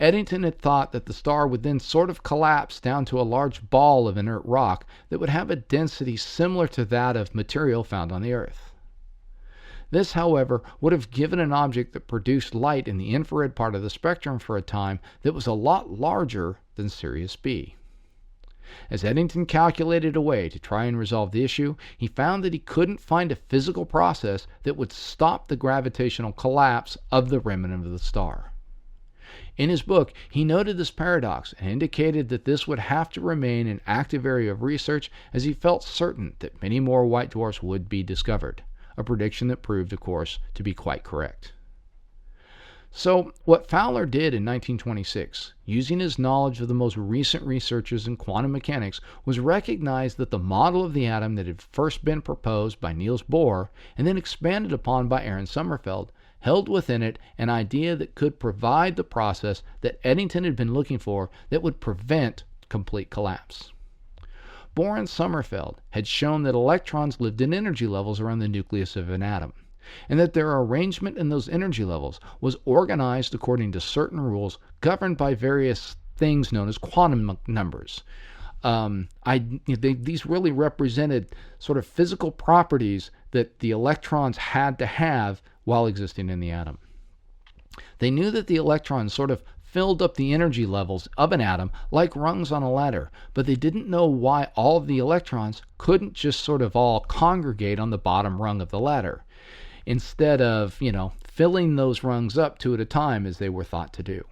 Eddington had thought that the star would then sort of collapse down to a large ball of inert rock that would have a density similar to that of material found on the Earth. This, however, would have given an object that produced light in the infrared part of the spectrum for a time that was a lot larger than Sirius B. As Eddington calculated a way to try and resolve the issue, he found that he couldn't find a physical process that would stop the gravitational collapse of the remnant of the star. In his book, he noted this paradox and indicated that this would have to remain an active area of research as he felt certain that many more white dwarfs would be discovered, a prediction that proved, of course, to be quite correct. So, what Fowler did in 1926, using his knowledge of the most recent researchers in quantum mechanics, was recognize that the model of the atom that had first been proposed by Niels Bohr and then expanded upon by Aaron Sommerfeld held within it an idea that could provide the process that Eddington had been looking for that would prevent complete collapse. Bohr and Sommerfeld had shown that electrons lived in energy levels around the nucleus of an atom, and that their arrangement in those energy levels was organized according to certain rules governed by various things known as quantum numbers. These really represented sort of physical properties that the electrons had to have while existing in the atom. They knew that the electrons sort of filled up the energy levels of an atom like rungs on a ladder, but they didn't know why all of the electrons couldn't just sort of all congregate on the bottom rung of the ladder, instead of, filling those rungs up two at a time as they were thought to do.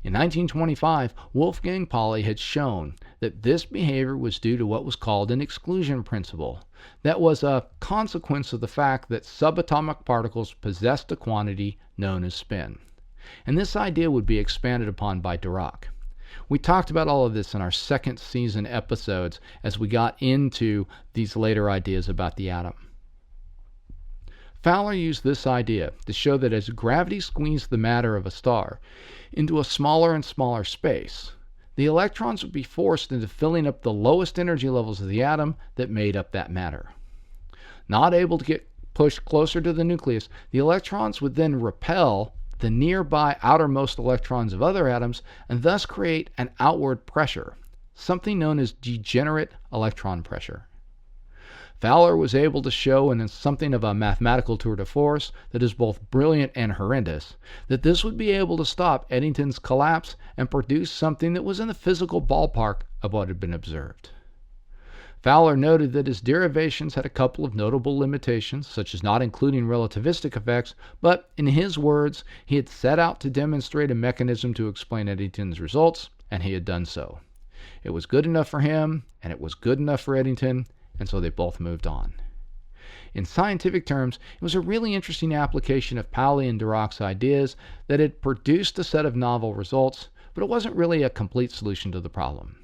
In 1925, Wolfgang Pauli had shown that this behavior was due to what was called an exclusion principle. That was a consequence of the fact that subatomic particles possessed a quantity known as spin. And this idea would be expanded upon by Dirac. We talked about all of this in our second season episodes as we got into these later ideas about the atom. Fowler used this idea to show that as gravity squeezed the matter of a star into a smaller and smaller space, the electrons would be forced into filling up the lowest energy levels of the atom that made up that matter. Not able to get pushed closer to the nucleus, the electrons would then repel the nearby outermost electrons of other atoms and thus create an outward pressure, something known as degenerate electron pressure. Fowler was able to show in something of a mathematical tour de force that is both brilliant and horrendous, that this would be able to stop Eddington's collapse and produce something that was in the physical ballpark of what had been observed. Fowler noted that his derivations had a couple of notable limitations, such as not including relativistic effects, but in his words, he had set out to demonstrate a mechanism to explain Eddington's results, and he had done so. It was good enough for him, and it was good enough for Eddington, and so they both moved on. In scientific terms, it was a really interesting application of Pauli and Dirac's ideas that had produced a set of novel results, but it wasn't really a complete solution to the problem.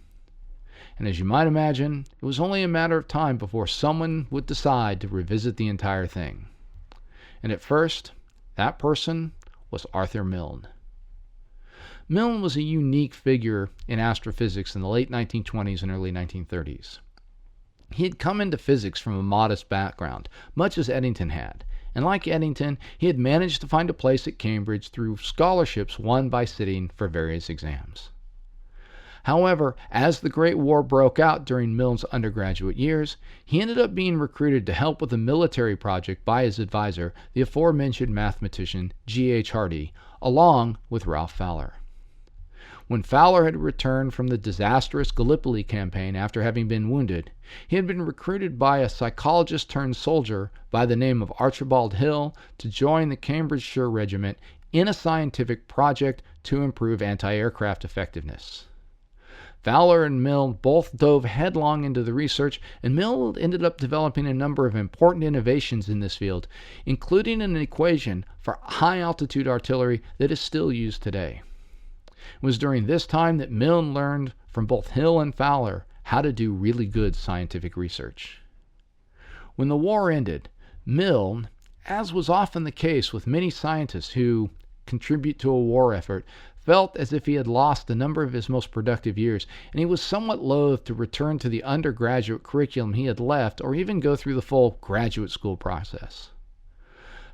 And as you might imagine, it was only a matter of time before someone would decide to revisit the entire thing. And at first, that person was Arthur Milne. Milne was a unique figure in astrophysics in the late 1920s and early 1930s. He had come into physics from a modest background, much as Eddington had, and like Eddington, he had managed to find a place at Cambridge through scholarships won by sitting for various exams. However, as the Great War broke out during Milne's undergraduate years, he ended up being recruited to help with a military project by his advisor, the aforementioned mathematician G.H. Hardy, along with Ralph Fowler. When Fowler had returned from the disastrous Gallipoli campaign after having been wounded, he had been recruited by a psychologist-turned-soldier by the name of Archibald Hill to join the Cambridgeshire Regiment in a scientific project to improve anti-aircraft effectiveness. Fowler and Milne both dove headlong into the research, and Milne ended up developing a number of important innovations in this field, including an equation for high-altitude artillery that is still used today. It was during this time that Milne learned from both Hill and Fowler how to do really good scientific research. When the war ended, Milne, as was often the case with many scientists who contribute to a war effort, felt as if he had lost a number of his most productive years, and he was somewhat loath to return to the undergraduate curriculum he had left or even go through the full graduate school process.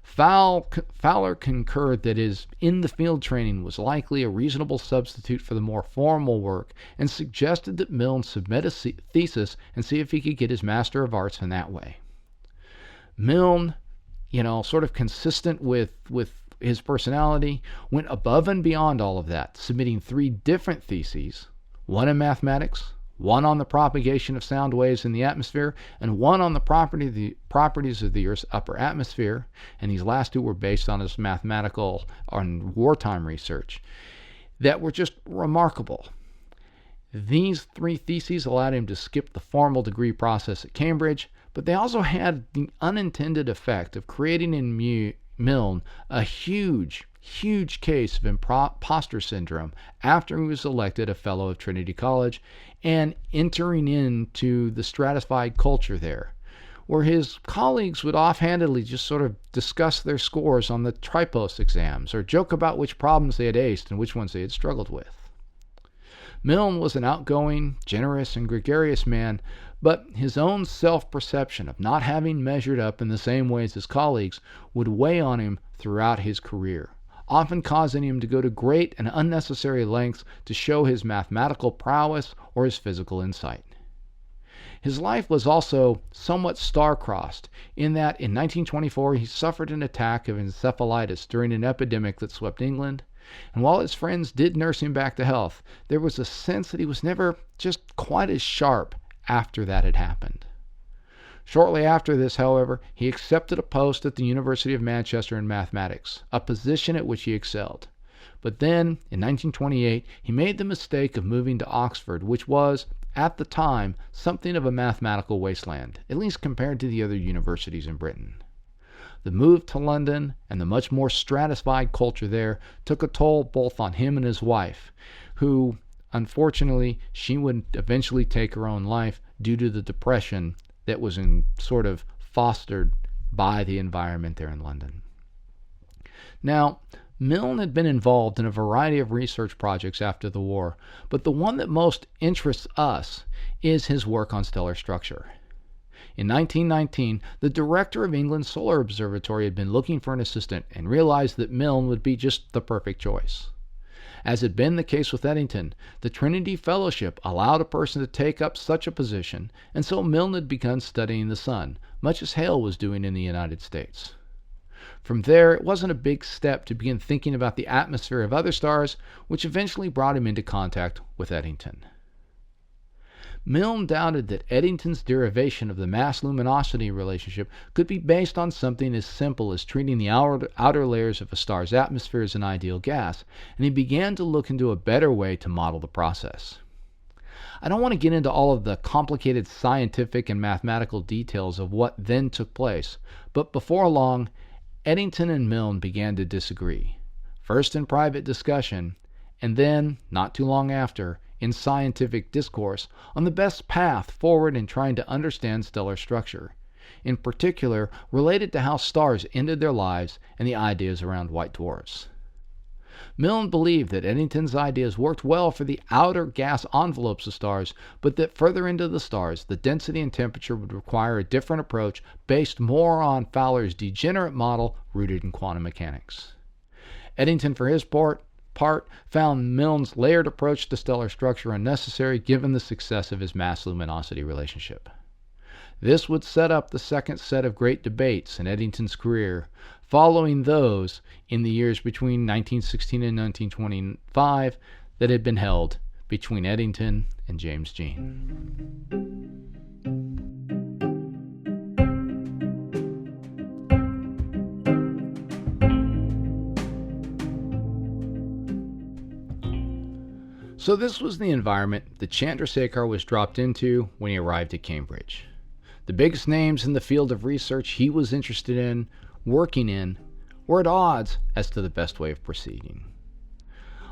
Fowler concurred that his in-the-field training was likely a reasonable substitute for the more formal work and suggested that Milne submit a thesis and see if he could get his Master of Arts in that way. Milne, sort of consistent with his personality, went above and beyond all of that, submitting 3 different theses, one in mathematics, one on the propagation of sound waves in the atmosphere, and one on the properties of the Earth's upper atmosphere, and these last 2 were based on his mathematical and wartime research, that were just remarkable. These 3 theses allowed him to skip the formal degree process at Cambridge, but they also had the unintended effect of creating in Milne a huge case of imposter syndrome after he was elected a Fellow of Trinity College and entering into the stratified culture there, where his colleagues would offhandedly just sort of discuss their scores on the Tripos exams or joke about which problems they had aced and which ones they had struggled with. Milne was an outgoing, generous, and gregarious man, but his own self-perception of not having measured up in the same way as his colleagues would weigh on him throughout his career, often causing him to go to great and unnecessary lengths to show his mathematical prowess or his physical insight. His life was also somewhat star-crossed in that in 1924 he suffered an attack of encephalitis during an epidemic that swept England, and while his friends did nurse him back to health, there was a sense that he was never just quite as sharp after that had happened. Shortly after this, however, he accepted a post at the University of Manchester in mathematics, a position at which he excelled. But then, in 1928, he made the mistake of moving to Oxford, which was, at the time, something of a mathematical wasteland, at least compared to the other universities in Britain. The move to London and the much more stratified culture there took a toll both on him and his wife, who, unfortunately, she would eventually take her own life due to the depression that was sort of fostered by the environment there in London. Now, Milne had been involved in a variety of research projects after the war, but the one that most interests us is his work on stellar structure. In 1919, the director of England's Solar Observatory had been looking for an assistant and realized that Milne would be just the perfect choice. As had been the case with Eddington, the Trinity Fellowship allowed a person to take up such a position, and so Milne had begun studying the sun, much as Hale was doing in the United States. From there, it wasn't a big step to begin thinking about the atmosphere of other stars, which eventually brought him into contact with Eddington. Milne doubted that Eddington's derivation of the mass-luminosity relationship could be based on something as simple as treating the outer layers of a star's atmosphere as an ideal gas, and he began to look into a better way to model the process. I don't want to get into all of the complicated scientific and mathematical details of what then took place, but before long, Eddington and Milne began to disagree, first in private discussion, and then, not too long after, in scientific discourse on the best path forward in trying to understand stellar structure, in particular related to how stars ended their lives and the ideas around white dwarfs. Milne believed that Eddington's ideas worked well for the outer gas envelopes of stars, but that further into the stars, the density and temperature would require a different approach based more on Fowler's degenerate model rooted in quantum mechanics. Eddington, for his part, found Milne's layered approach to stellar structure unnecessary given the success of his mass-luminosity relationship. This would set up the second set of great debates in Eddington's career, following those in the years between 1916 and 1925 that had been held between Eddington and James Jean. So this was the environment that Chandrasekhar was dropped into when he arrived at Cambridge. The biggest names in the field of research he was interested in, working in, were at odds as to the best way of proceeding.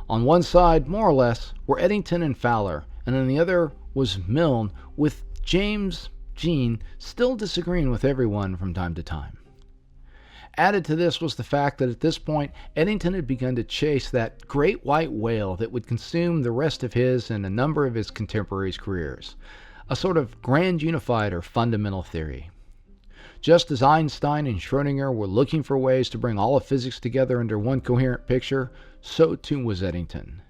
On one side, more or less, were Eddington and Fowler, and on the other was Milne, with James Jean still disagreeing with everyone from time to time. Added to this was the fact that at this point, Eddington had begun to chase that great white whale that would consume the rest of his and a number of his contemporaries' careers, a sort of grand unified or fundamental theory. Just as Einstein and Schrödinger were looking for ways to bring all of physics together under one coherent picture, so too was Eddington.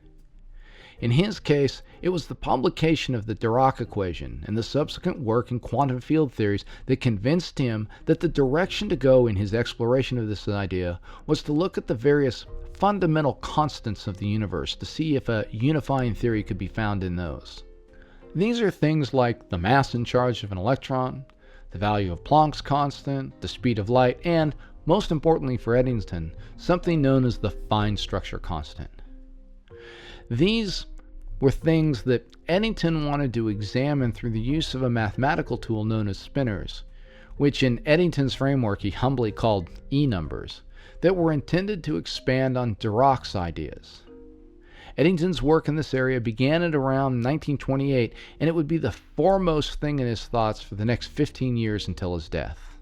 In his case, it was the publication of the Dirac equation and the subsequent work in quantum field theories that convinced him that the direction to go in his exploration of this idea was to look at the various fundamental constants of the universe to see if a unifying theory could be found in those. These are things like the mass and charge of an electron, the value of Planck's constant, the speed of light, and, most importantly for Eddington, something known as the fine structure constant. These were things that Eddington wanted to examine through the use of a mathematical tool known as spinors, which in Eddington's framework he humbly called E-numbers, that were intended to expand on Dirac's ideas. Eddington's work in this area began at around 1928, and it would be the foremost thing in his thoughts for the next 15 years until his death.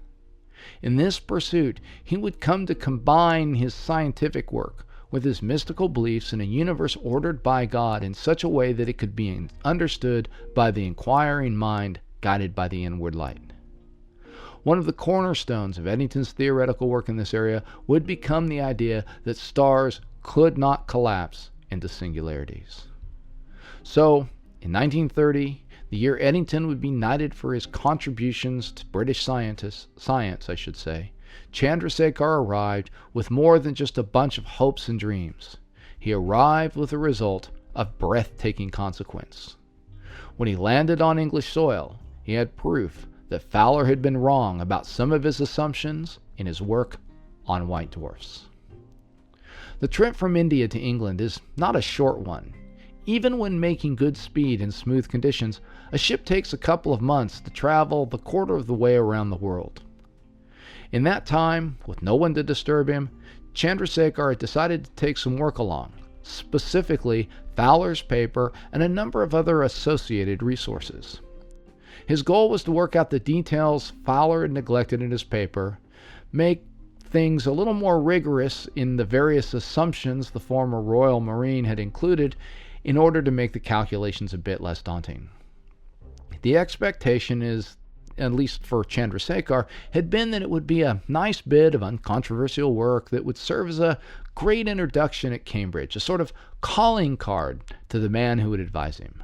In this pursuit, he would come to combine his scientific work with his mystical beliefs in a universe ordered by God in such a way that it could be understood by the inquiring mind guided by the inward light. One of the cornerstones of Eddington's theoretical work in this area would become the idea that stars could not collapse into singularities. So, in 1930, the year Eddington would be knighted for his contributions to British science, Chandrasekhar arrived with more than just a bunch of hopes and dreams. He arrived with a result of breathtaking consequence. When he landed on English soil, he had proof that Fowler had been wrong about some of his assumptions in his work on white dwarfs. The trip from India to England is not a short one. Even when making good speed in smooth conditions, a ship takes a couple of months to travel the quarter of the way around the world. In that time, with no one to disturb him, Chandrasekhar had decided to take some work along, specifically Fowler's paper and a number of other associated resources. His goal was to work out the details Fowler had neglected in his paper, make things a little more rigorous in the various assumptions the former Royal Marine had included in order to make the calculations a bit less daunting. The expectation is, at least for Chandrasekhar, had been that it would be a nice bit of uncontroversial work that would serve as a great introduction at Cambridge, a sort of calling card to the man who would advise him.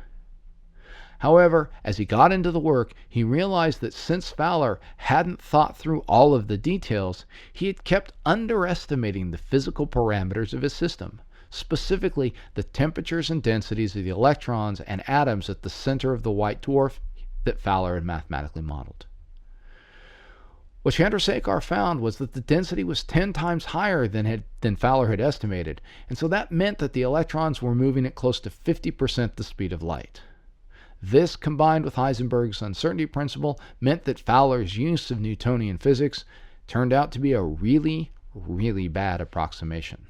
However, as he got into the work, he realized that since Fowler hadn't thought through all of the details, he had kept underestimating the physical parameters of his system, specifically the temperatures and densities of the electrons and atoms at the center of the white dwarf that Fowler had mathematically modeled. What Chandrasekhar found was that the density was 10 times higher than Fowler had estimated, and so that meant that the electrons were moving at close to 50% the speed of light. This, combined with Heisenberg's uncertainty principle, meant that Fowler's use of Newtonian physics turned out to be a really, really bad approximation.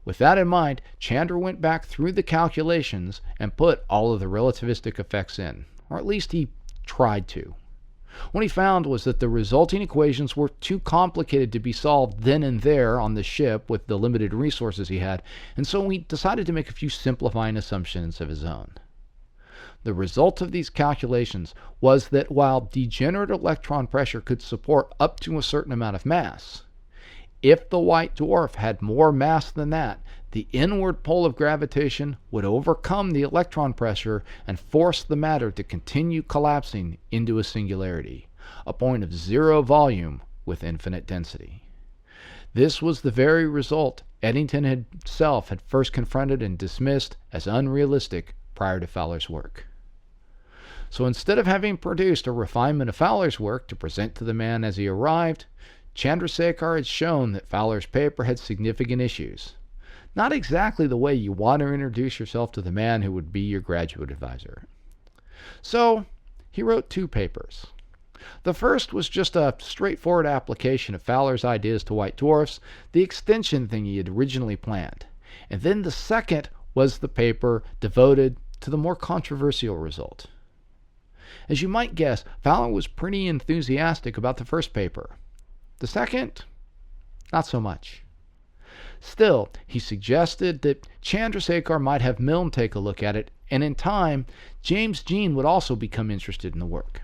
With that in mind, Chandra went back through the calculations and put all of the relativistic effects in, or at least he tried to. What he found was that the resulting equations were too complicated to be solved then and there on the ship with the limited resources he had, and so he decided to make a few simplifying assumptions of his own. The result of these calculations was that while degenerate electron pressure could support up to a certain amount of mass, if the white dwarf had more mass than that, the inward pull of gravitation would overcome the electron pressure and force the matter to continue collapsing into a singularity, a point of zero volume with infinite density. This was the very result Eddington himself had first confronted and dismissed as unrealistic prior to Fowler's work. So instead of having produced a refinement of Fowler's work to present to the man as he arrived, Chandrasekhar had shown that Fowler's paper had significant issues. Not exactly the way you want to introduce yourself to the man who would be your graduate advisor. So he wrote 2 papers. The first was just a straightforward application of Fowler's ideas to white dwarfs, the extension thing he had originally planned. And then the second was the paper devoted to the more controversial result. As you might guess, Fowler was pretty enthusiastic about the first paper. The second, not so much. Still, he suggested that Chandrasekhar might have Milne take a look at it, and in time, James Jean would also become interested in the work.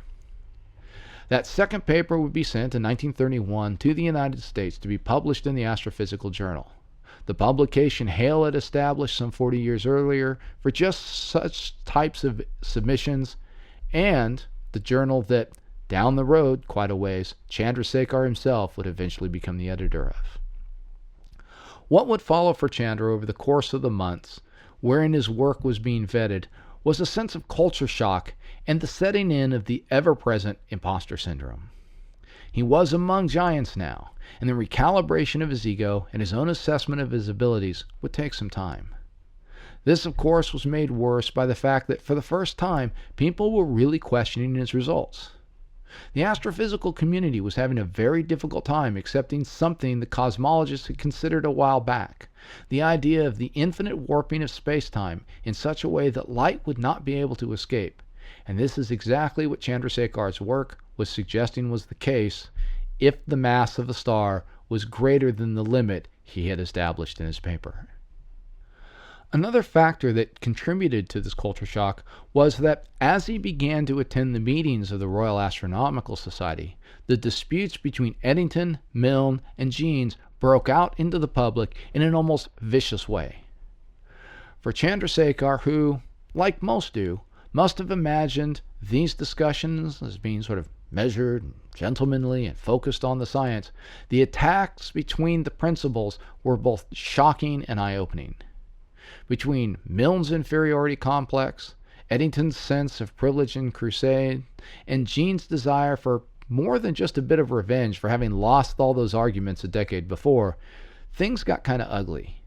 That second paper would be sent in 1931 to the United States to be published in the Astrophysical Journal. The publication Hale had established some 40 years earlier for just such types of submissions, and the journal that, down the road quite a ways, Chandrasekhar himself would eventually become the editor of. What would follow for Chandra over the course of the months, wherein his work was being vetted, was a sense of culture shock and the setting in of the ever-present imposter syndrome. He was among giants now, and the recalibration of his ego and his own assessment of his abilities would take some time. This, of course, was made worse by the fact that for the first time, people were really questioning his results. The astrophysical community was having a very difficult time accepting something the cosmologists had considered a while back, the idea of the infinite warping of space-time in such a way that light would not be able to escape, and this is exactly what Chandrasekhar's work was suggesting was the case if the mass of a star was greater than the limit he had established in his paper. Another factor that contributed to this culture shock was that as he began to attend the meetings of the Royal Astronomical Society, the disputes between Eddington, Milne, and Jeans broke out into the public in an almost vicious way. For Chandrasekhar, who, like most do, must have imagined these discussions as being sort of measured, and gentlemanly, and focused on the science, the attacks between the principals were both shocking and eye-opening. Between Milne's inferiority complex, Eddington's sense of privilege and crusade, and Jean's desire for more than just a bit of revenge for having lost all those arguments a decade before, things got kind of ugly.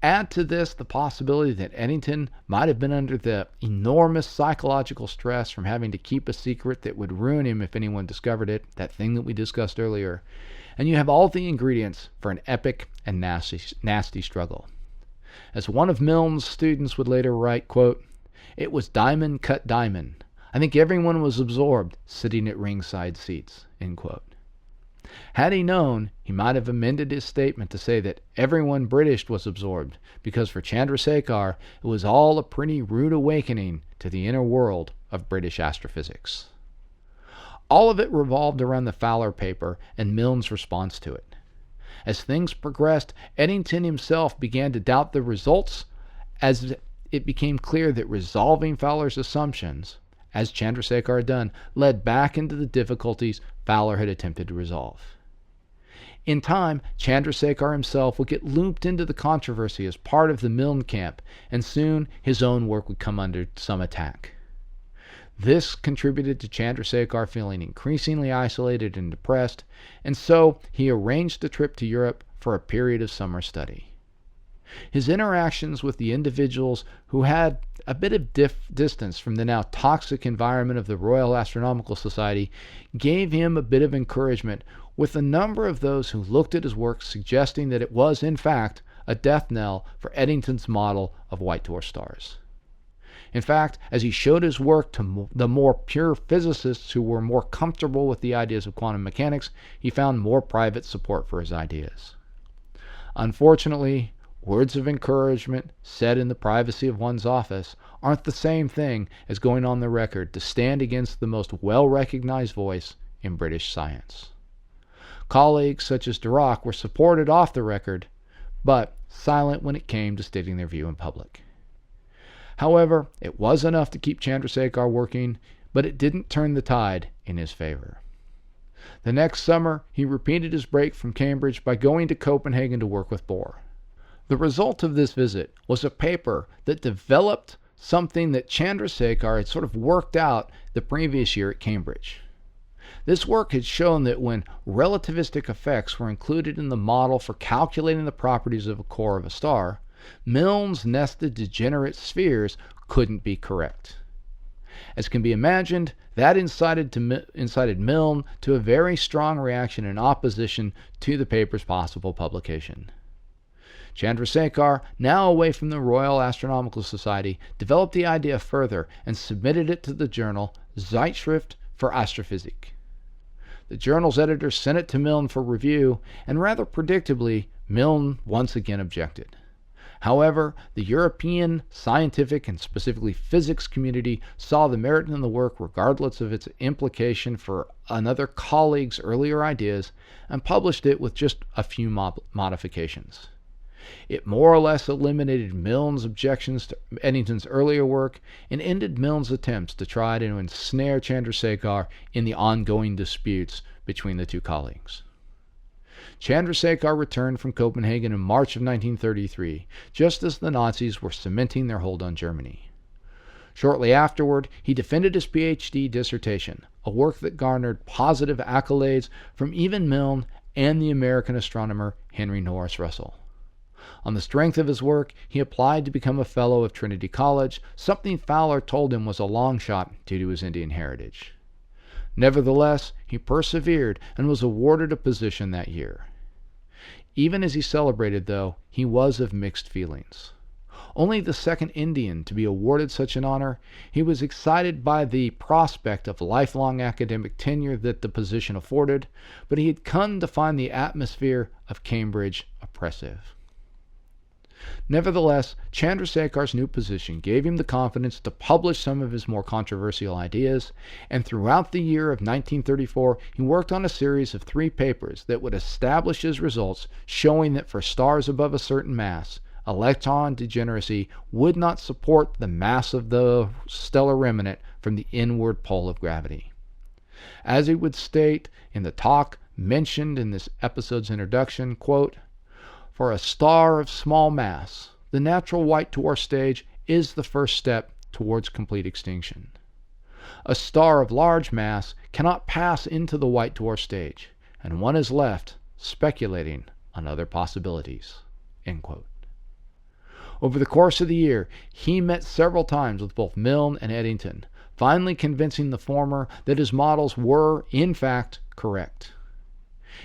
Add to this the possibility that Eddington might have been under the enormous psychological stress from having to keep a secret that would ruin him if anyone discovered it, that thing that we discussed earlier, and you have all the ingredients for an epic and nasty struggle. As one of Milne's students would later write, quote, "It was diamond cut diamond. I think everyone was absorbed, sitting at ringside seats," end quote. Had he known, he might have amended his statement to say that everyone British was absorbed, because for Chandrasekhar it was all a pretty rude awakening to the inner world of British astrophysics. All of it revolved around the Fowler paper and Milne's response to it. As things progressed, Eddington himself began to doubt the results as it became clear that resolving Fowler's assumptions, as Chandrasekhar had done, led back into the difficulties Fowler had attempted to resolve. In time, Chandrasekhar himself would get looped into the controversy as part of the Milne camp, and soon his own work would come under some attack. This contributed to Chandrasekhar feeling increasingly isolated and depressed, and so he arranged a trip to Europe for a period of summer study. His interactions with the individuals who had a bit of distance from the now toxic environment of the Royal Astronomical Society gave him a bit of encouragement, with a number of those who looked at his work suggesting that it was, in fact, a death knell for Eddington's model of white dwarf stars. In fact, as he showed his work to the more pure physicists who were more comfortable with the ideas of quantum mechanics, he found more private support for his ideas. Unfortunately, words of encouragement said in the privacy of one's office aren't the same thing as going on the record to stand against the most well-recognized voice in British science. Colleagues such as Dirac were supported off the record, but silent when it came to stating their view in public. However, it was enough to keep Chandrasekhar working, but it didn't turn the tide in his favor. The next summer, he repeated his break from Cambridge by going to Copenhagen to work with Bohr. The result of this visit was a paper that developed something that Chandrasekhar had sort of worked out the previous year at Cambridge. This work had shown that when relativistic effects were included in the model for calculating the properties of a core of a star, Milne's nested degenerate spheres couldn't be correct. As can be imagined, that incited Milne to a very strong reaction in opposition to the paper's possible publication. Chandrasekhar, now away from the Royal Astronomical Society, developed the idea further and submitted it to the journal Zeitschrift für Astrophysik. The journal's editor sent it to Milne for review, and rather predictably, Milne once again objected. However, the European scientific and specifically physics community saw the merit in the work regardless of its implication for another colleague's earlier ideas and published it with just a few modifications. It more or less eliminated Milne's objections to Eddington's earlier work and ended Milne's attempts to try to ensnare Chandrasekhar in the ongoing disputes between the two colleagues. Chandrasekhar returned from Copenhagen in March of 1933, just as the Nazis were cementing their hold on Germany. Shortly afterward, he defended his PhD dissertation, a work that garnered positive accolades from even Milne and the American astronomer Henry Norris Russell. On the strength of his work, he applied to become a Fellow of Trinity College, something Fowler told him was a long shot due to his Indian heritage. Nevertheless, he persevered and was awarded a position that year. Even as he celebrated, though, he was of mixed feelings. Only the second Indian to be awarded such an honor, he was excited by the prospect of lifelong academic tenure that the position afforded, but he had come to find the atmosphere of Cambridge oppressive. Nevertheless, Chandrasekhar's new position gave him the confidence to publish some of his more controversial ideas, and throughout the year of 1934 he worked on a series of 3 papers that would establish his results, showing that for stars above a certain mass, electron degeneracy would not support the mass of the stellar remnant from the inward pull of gravity. As he would state in the talk mentioned in this episode's introduction, quote, "For a star of small mass, the natural white dwarf stage is the first step towards complete extinction. A star of large mass cannot pass into the white dwarf stage, and one is left speculating on other possibilities." End quote. Over the course of the year, he met several times with both Milne and Eddington, finally convincing the former that his models were, in fact, correct.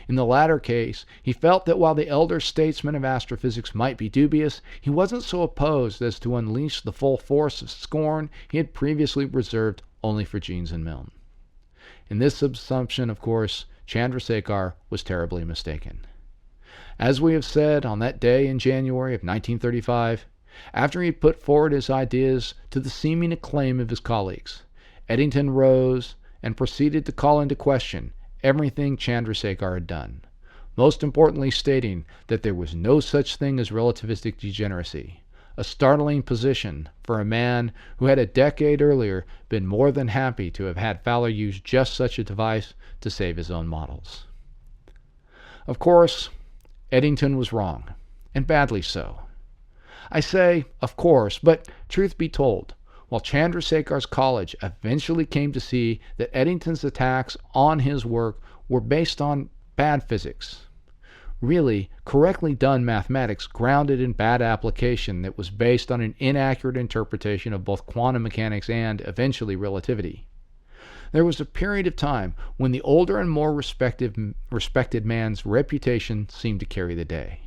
In the latter case, he felt that while the elder statesmen of astrophysics might be dubious, he wasn't so opposed as to unleash the full force of scorn he had previously reserved only for Jeans and Milne. In this assumption, of course, Chandrasekhar was terribly mistaken. As we have said, on that day in January of 1935, after he had put forward his ideas to the seeming acclaim of his colleagues, Eddington rose and proceeded to call into question everything Chandrasekhar had done, most importantly stating that there was no such thing as relativistic degeneracy, a startling position for a man who had a decade earlier been more than happy to have had Fowler use just such a device to save his own models. Of course, Eddington was wrong, and badly so. I say, of course, but truth be told, while Chandrasekhar's college eventually came to see that Eddington's attacks on his work were based on bad physics, really correctly done mathematics grounded in bad application that was based on an inaccurate interpretation of both quantum mechanics and, eventually, relativity. There was a period of time when the older and more respected man's reputation seemed to carry the day.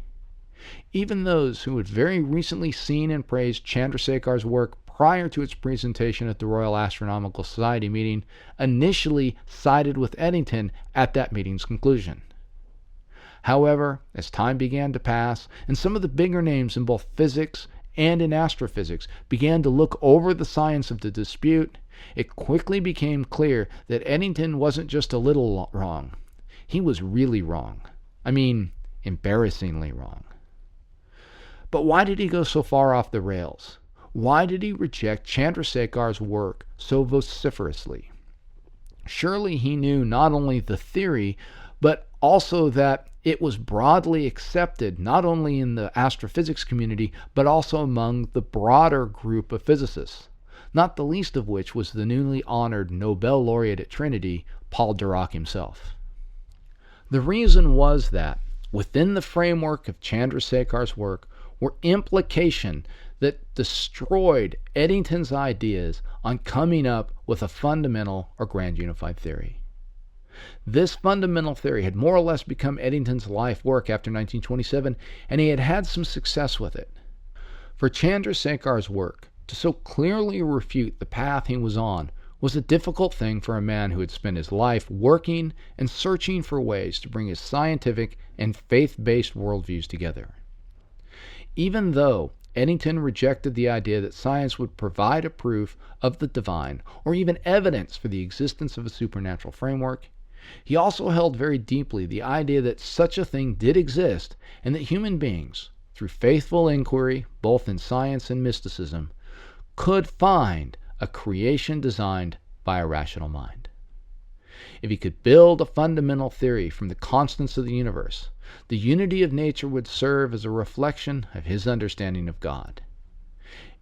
Even those who had very recently seen and praised Chandrasekhar's work prior to its presentation at the Royal Astronomical Society meeting initially sided with Eddington at that meeting's conclusion. However, as time began to pass, and some of the bigger names in both physics and in astrophysics began to look over the science of the dispute, it quickly became clear that Eddington wasn't just a little wrong. He was really wrong. I mean, embarrassingly wrong. But why did he go so far off the rails? Why did he reject Chandrasekhar's work so vociferously? Surely he knew not only the theory, but also that it was broadly accepted not only in the astrophysics community, but also among the broader group of physicists, not the least of which was the newly honored Nobel laureate at Trinity, Paul Dirac himself. The reason was that, within the framework of Chandrasekhar's work, were implications that destroyed Eddington's ideas on coming up with a fundamental or grand unified theory. This fundamental theory had more or less become Eddington's life work after 1927, and he had had some success with it. For Chandrasekhar's work to so clearly refute the path he was on was a difficult thing for a man who had spent his life working and searching for ways to bring his scientific and faith-based worldviews together. Even though Eddington rejected the idea that science would provide a proof of the divine or even evidence for the existence of a supernatural framework, he also held very deeply the idea that such a thing did exist and that human beings, through faithful inquiry, both in science and mysticism, could find a creation designed by a rational mind. If he could build a fundamental theory from the constants of the universe, the unity of nature would serve as a reflection of his understanding of God.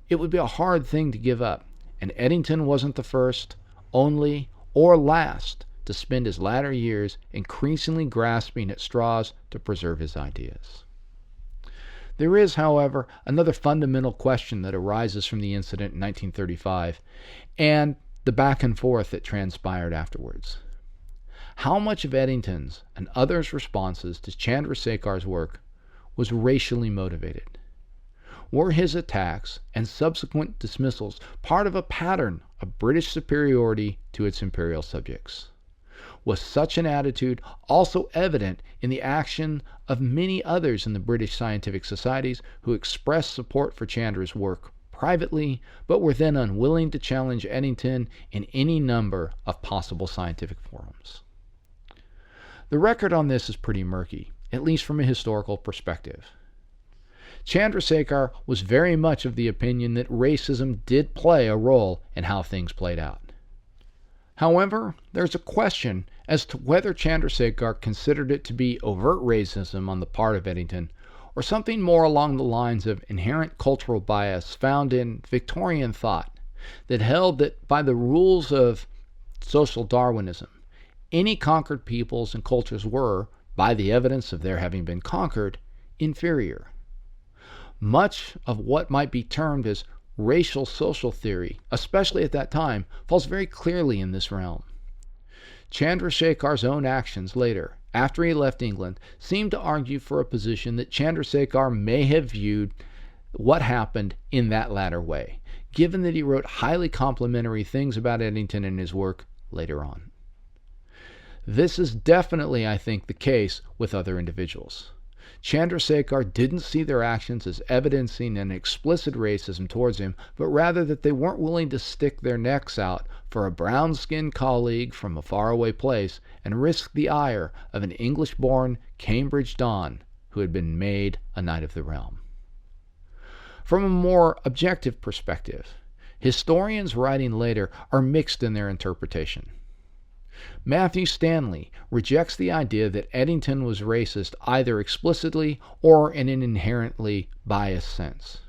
It would be a hard thing to give up, and Eddington wasn't the first, only, or last to spend his latter years increasingly grasping at straws to preserve his ideas. There is, however, another fundamental question that arises from the incident in 1935 and the back and forth that transpired afterwards. How much of Eddington's and others' responses to Chandrasekhar's work was racially motivated? Were his attacks and subsequent dismissals part of a pattern of British superiority to its imperial subjects? was such an attitude also evident in the action of many others in the British scientific societies who expressed support for Chandra's work privately, but were then unwilling to challenge Eddington in any number of possible scientific forums? The record on this is pretty murky, at least from a historical perspective. Chandrasekhar was very much of the opinion that racism did play a role in how things played out. However, there's a question as to whether Chandrasekhar considered it to be overt racism on the part of Eddington, or something more along the lines of inherent cultural bias found in Victorian thought that held that by the rules of social Darwinism, any conquered peoples and cultures were, by the evidence of their having been conquered, inferior. Much of what might be termed as racial social theory, especially at that time, falls very clearly in this realm. Chandrasekhar's own actions later, after he left England, seem to argue for a position that Chandrasekhar may have viewed what happened in that latter way, given that he wrote highly complimentary things about Eddington and his work later on. This is definitely, I think, the case with other individuals. Chandrasekhar didn't see their actions as evidencing an explicit racism towards him, but rather that they weren't willing to stick their necks out for a brown-skinned colleague from a faraway place and risk the ire of an English-born Cambridge Don who had been made a Knight of the Realm. From a more objective perspective, historians writing later are mixed in their interpretation. Matthew Stanley rejects the idea that Eddington was racist either explicitly or in an inherently biased sense.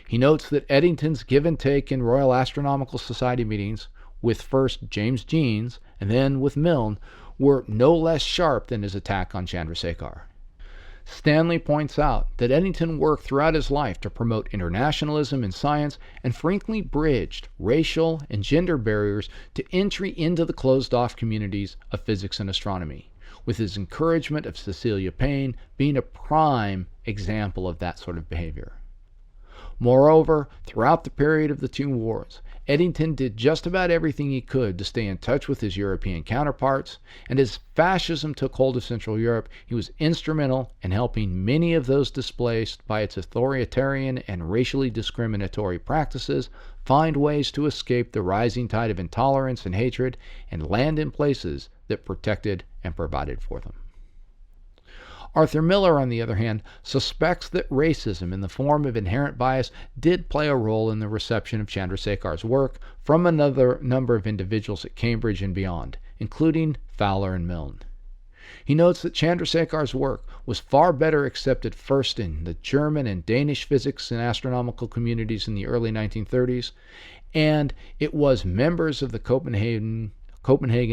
He notes that Eddington's give and take in Royal Astronomical Society meetings, with first James Jeans and then with Milne, were no less sharp than his attack on Chandrasekhar. Stanley points out that Eddington worked throughout his life to promote internationalism in science and frankly bridged racial and gender barriers to entry into the closed-off communities of physics and astronomy, with his encouragement of Cecilia Payne being a prime example of that sort of behavior. Moreover, throughout the period of the two wars, Eddington did just about everything he could to stay in touch with his European counterparts, and as fascism took hold of Central Europe, he was instrumental in helping many of those displaced by its authoritarian and racially discriminatory practices find ways to escape the rising tide of intolerance and hatred and land in places that protected and provided for them. Arthur Miller, on the other hand, suspects that racism in the form of inherent bias did play a role in the reception of Chandrasekhar's work from another number of individuals at Cambridge and beyond, including Fowler and Milne. He notes that Chandrasekhar's work was far better accepted first in the German and Danish physics and astronomical communities in the early 1930s, and it was members of the Copenhagen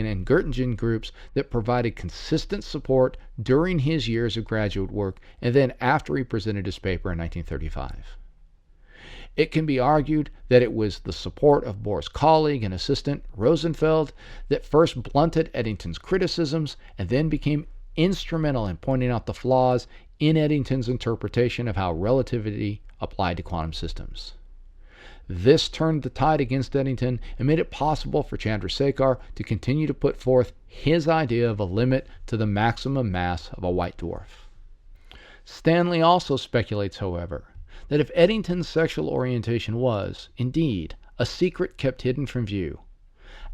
and Göttingen groups that provided consistent support during his years of graduate work and then after he presented his paper in 1935. It can be argued that it was the support of Bohr's colleague and assistant, Rosenfeld, that first blunted Eddington's criticisms and then became instrumental in pointing out the flaws in Eddington's interpretation of how relativity applied to quantum systems. This turned the tide against Eddington and made it possible for Chandrasekhar to continue to put forth his idea of a limit to the maximum mass of a white dwarf. Stanley also speculates, however, that if Eddington's sexual orientation was, indeed, a secret kept hidden from view,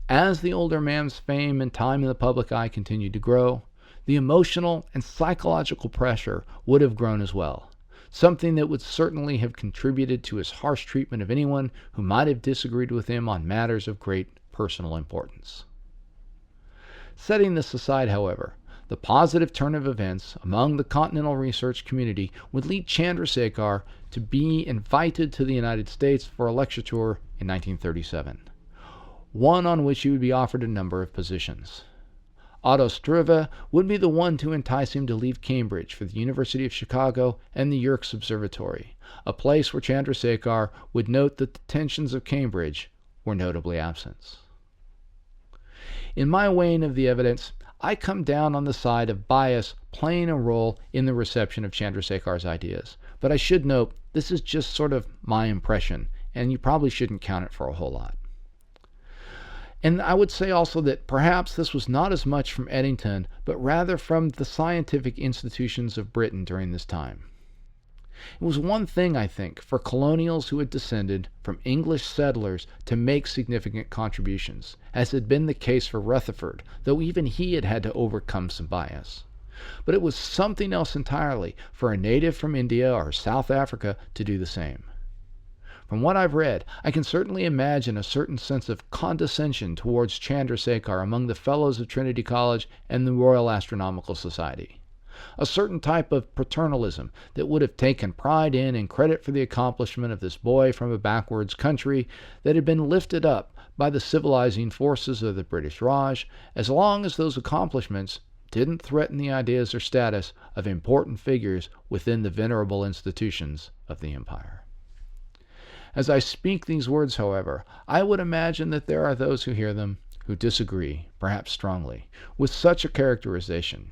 as the older man's fame and time in the public eye continued to grow, the emotional and psychological pressure would have grown as well, something that would certainly have contributed to his harsh treatment of anyone who might have disagreed with him on matters of great personal importance. Setting this aside, however, the positive turn of events among the continental research community would lead Chandrasekhar to be invited to the United States for a lecture tour in 1937, one on which he would be offered a number of positions. Otto Struve would be the one to entice him to leave Cambridge for the University of Chicago and the Yerkes Observatory, a place where Chandrasekhar would note that the tensions of Cambridge were notably absent. In my weighing of the evidence, I come down on the side of bias playing a role in the reception of Chandrasekhar's ideas, but I should note this is just sort of my impression, and you probably shouldn't count it for a whole lot. And I would say also that perhaps this was not as much from Eddington, but rather from the scientific institutions of Britain during this time. It was one thing, I think, for colonials who had descended from English settlers to make significant contributions, as had been the case for Rutherford, though even he had had to overcome some bias. But it was something else entirely for a native from India or South Africa to do the same. From what I've read, I can certainly imagine a certain sense of condescension towards Chandrasekhar among the Fellows of Trinity College and the Royal Astronomical Society. A certain type of paternalism that would have taken pride in and credit for the accomplishment of this boy from a backwards country that had been lifted up by the civilizing forces of the British Raj, as long as those accomplishments didn't threaten the ideas or status of important figures within the venerable institutions of the empire. As I speak these words, however, I would imagine that there are those who hear them who disagree, perhaps strongly, with such a characterization.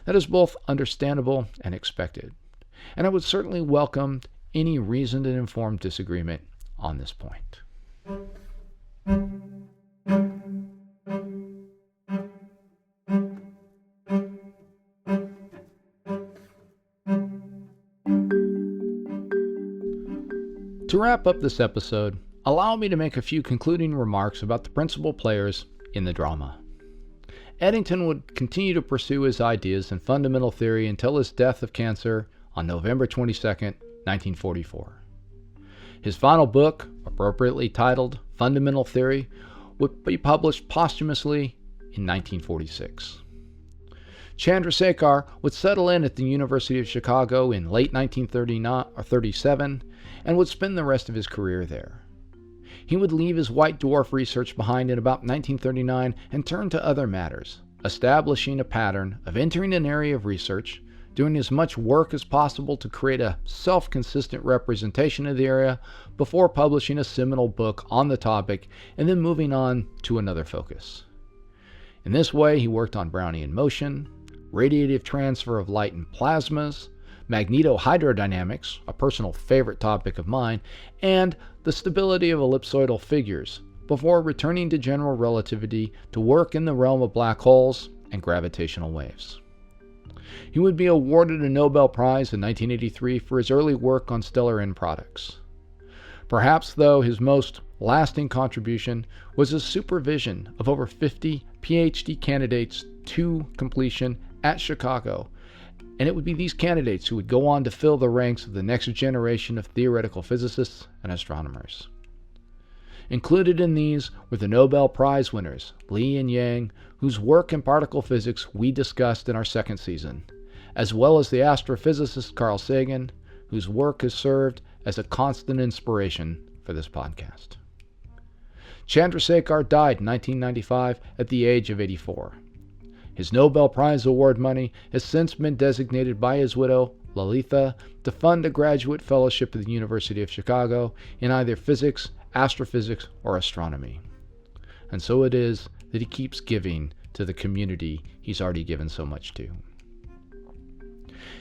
That is both understandable and expected, and I would certainly welcome any reasoned and informed disagreement on this point. To wrap up this episode, allow me to make a few concluding remarks about the principal players in the drama. Eddington would continue to pursue his ideas in fundamental theory until his death of cancer on November 22, 1944. His final book, appropriately titled Fundamental Theory, would be published posthumously in 1946. Chandrasekhar would settle in at the University of Chicago in late 1937 and would spend the rest of his career there. He would leave his white dwarf research behind in about 1939 and turn to other matters, establishing a pattern of entering an area of research, doing as much work as possible to create a self-consistent representation of the area before publishing a seminal book on the topic and then moving on to another focus. In this way, he worked on Brownian motion, radiative transfer of light and plasmas, magnetohydrodynamics, a personal favorite topic of mine, and the stability of ellipsoidal figures, before returning to general relativity to work in the realm of black holes and gravitational waves. He would be awarded a Nobel Prize in 1983 for his early work on stellar end products. Perhaps, though, his most lasting contribution was his supervision of over 50 PhD candidates to completion at Chicago, and it would be these candidates who would go on to fill the ranks of the next generation of theoretical physicists and astronomers. Included in these were the Nobel Prize winners, Li and Yang, whose work in particle physics we discussed in our second season, as well as the astrophysicist Carl Sagan, whose work has served as a constant inspiration for this podcast. Chandrasekhar died in 1995 at the age of 84. His Nobel Prize award money has since been designated by his widow, Lalitha, to fund a graduate fellowship at the University of Chicago in either physics, astrophysics, or astronomy. And so it is that he keeps giving to the community he's already given so much to.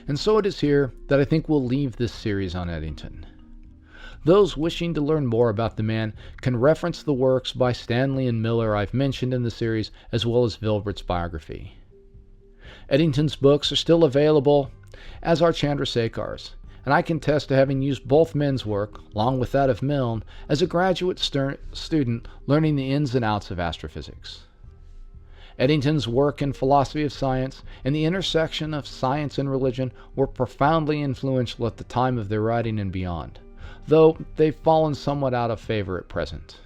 And so it is here that I think we'll leave this series on Eddington. Those wishing to learn more about the man can reference the works by Stanley and Miller I've mentioned in the series, as well as Vilbert's biography. Eddington's books are still available, as are Chandrasekhar's, and I can attest to having used both men's work, along with that of Milne, as a graduate student learning the ins and outs of astrophysics. Eddington's work in philosophy of science and the intersection of science and religion were profoundly influential at the time of their writing and beyond, though they've fallen somewhat out of favor at present.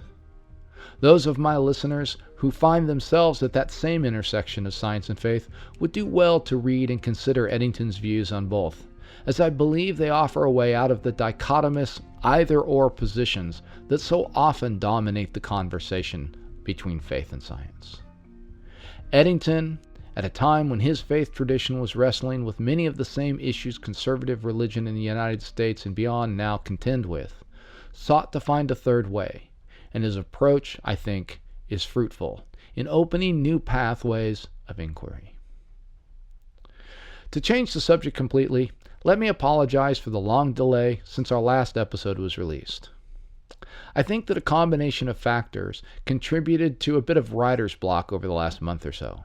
Those of my listeners who find themselves at that same intersection of science and faith would do well to read and consider Eddington's views on both, as I believe they offer a way out of the dichotomous either-or positions that so often dominate the conversation between faith and science. Eddington, at a time when his faith tradition was wrestling with many of the same issues conservative religion in the United States and beyond now contend with, sought to find a third way, and his approach, I think, is fruitful in opening new pathways of inquiry. To change the subject completely, let me apologize for the long delay since our last episode was released. I think that a combination of factors contributed to a bit of writer's block over the last month or so.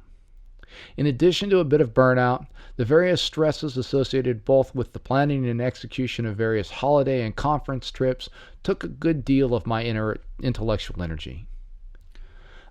In addition to a bit of burnout, the various stresses associated both with the planning and execution of various holiday and conference trips took a good deal of my intellectual energy.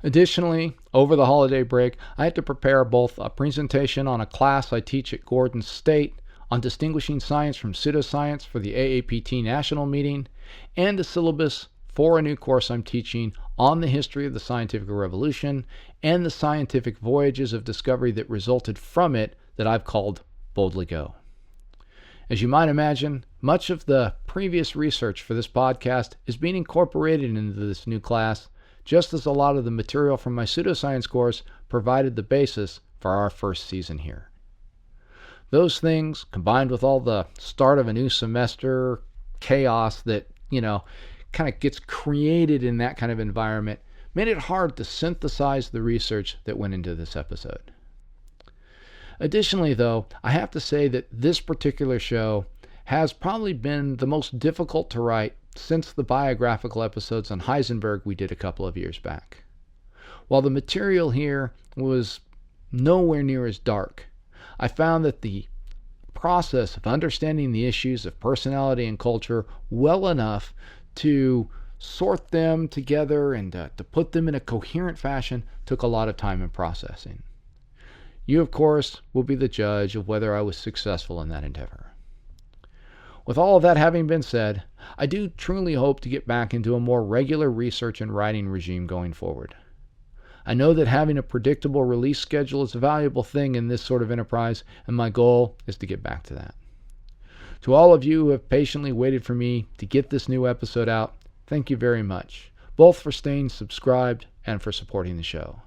Additionally, over the holiday break, I had to prepare both a presentation on a class I teach at Gordon State on distinguishing science from pseudoscience for the AAPT National Meeting, and a syllabus for a new course I'm teaching on the history of the scientific revolution and the scientific voyages of discovery that resulted from it that I've called Boldly Go. As you might imagine, much of the previous research for this podcast is being incorporated into this new class, just as a lot of the material from my pseudoscience course provided the basis for our first season here. Those things, combined with all the start of a new semester chaos that, kind of gets created in that kind of environment, made it hard to synthesize the research that went into this episode. Additionally, though, I have to say that this particular show has probably been the most difficult to write since the biographical episodes on Heisenberg we did a couple of years back. While the material here was nowhere near as dark, I found that the process of understanding the issues of personality and culture well enough to sort them together and to put them in a coherent fashion took a lot of time and processing. You, of course, will be the judge of whether I was successful in that endeavor. With all of that having been said, I do truly hope to get back into a more regular research and writing regime going forward. I know that having a predictable release schedule is a valuable thing in this sort of enterprise, and my goal is to get back to that. To all of you who have patiently waited for me to get this new episode out, thank you very much, both for staying subscribed and for supporting the show.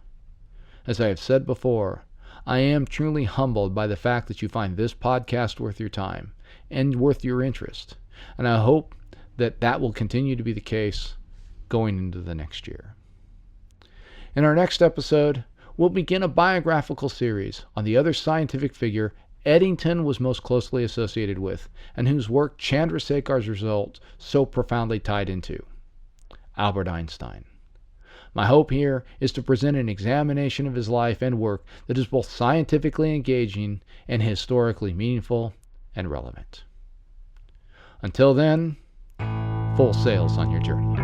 As I have said before, I am truly humbled by the fact that you find this podcast worth your time and worth your interest, and I hope that that will continue to be the case going into the next year. In our next episode, we'll begin a biographical series on the other scientific figure Eddington was most closely associated with, and whose work Chandrasekhar's results so profoundly tied into, Albert Einstein. My hope here is to present an examination of his life and work that is both scientifically engaging and historically meaningful and relevant. Until then, full sails on your journey.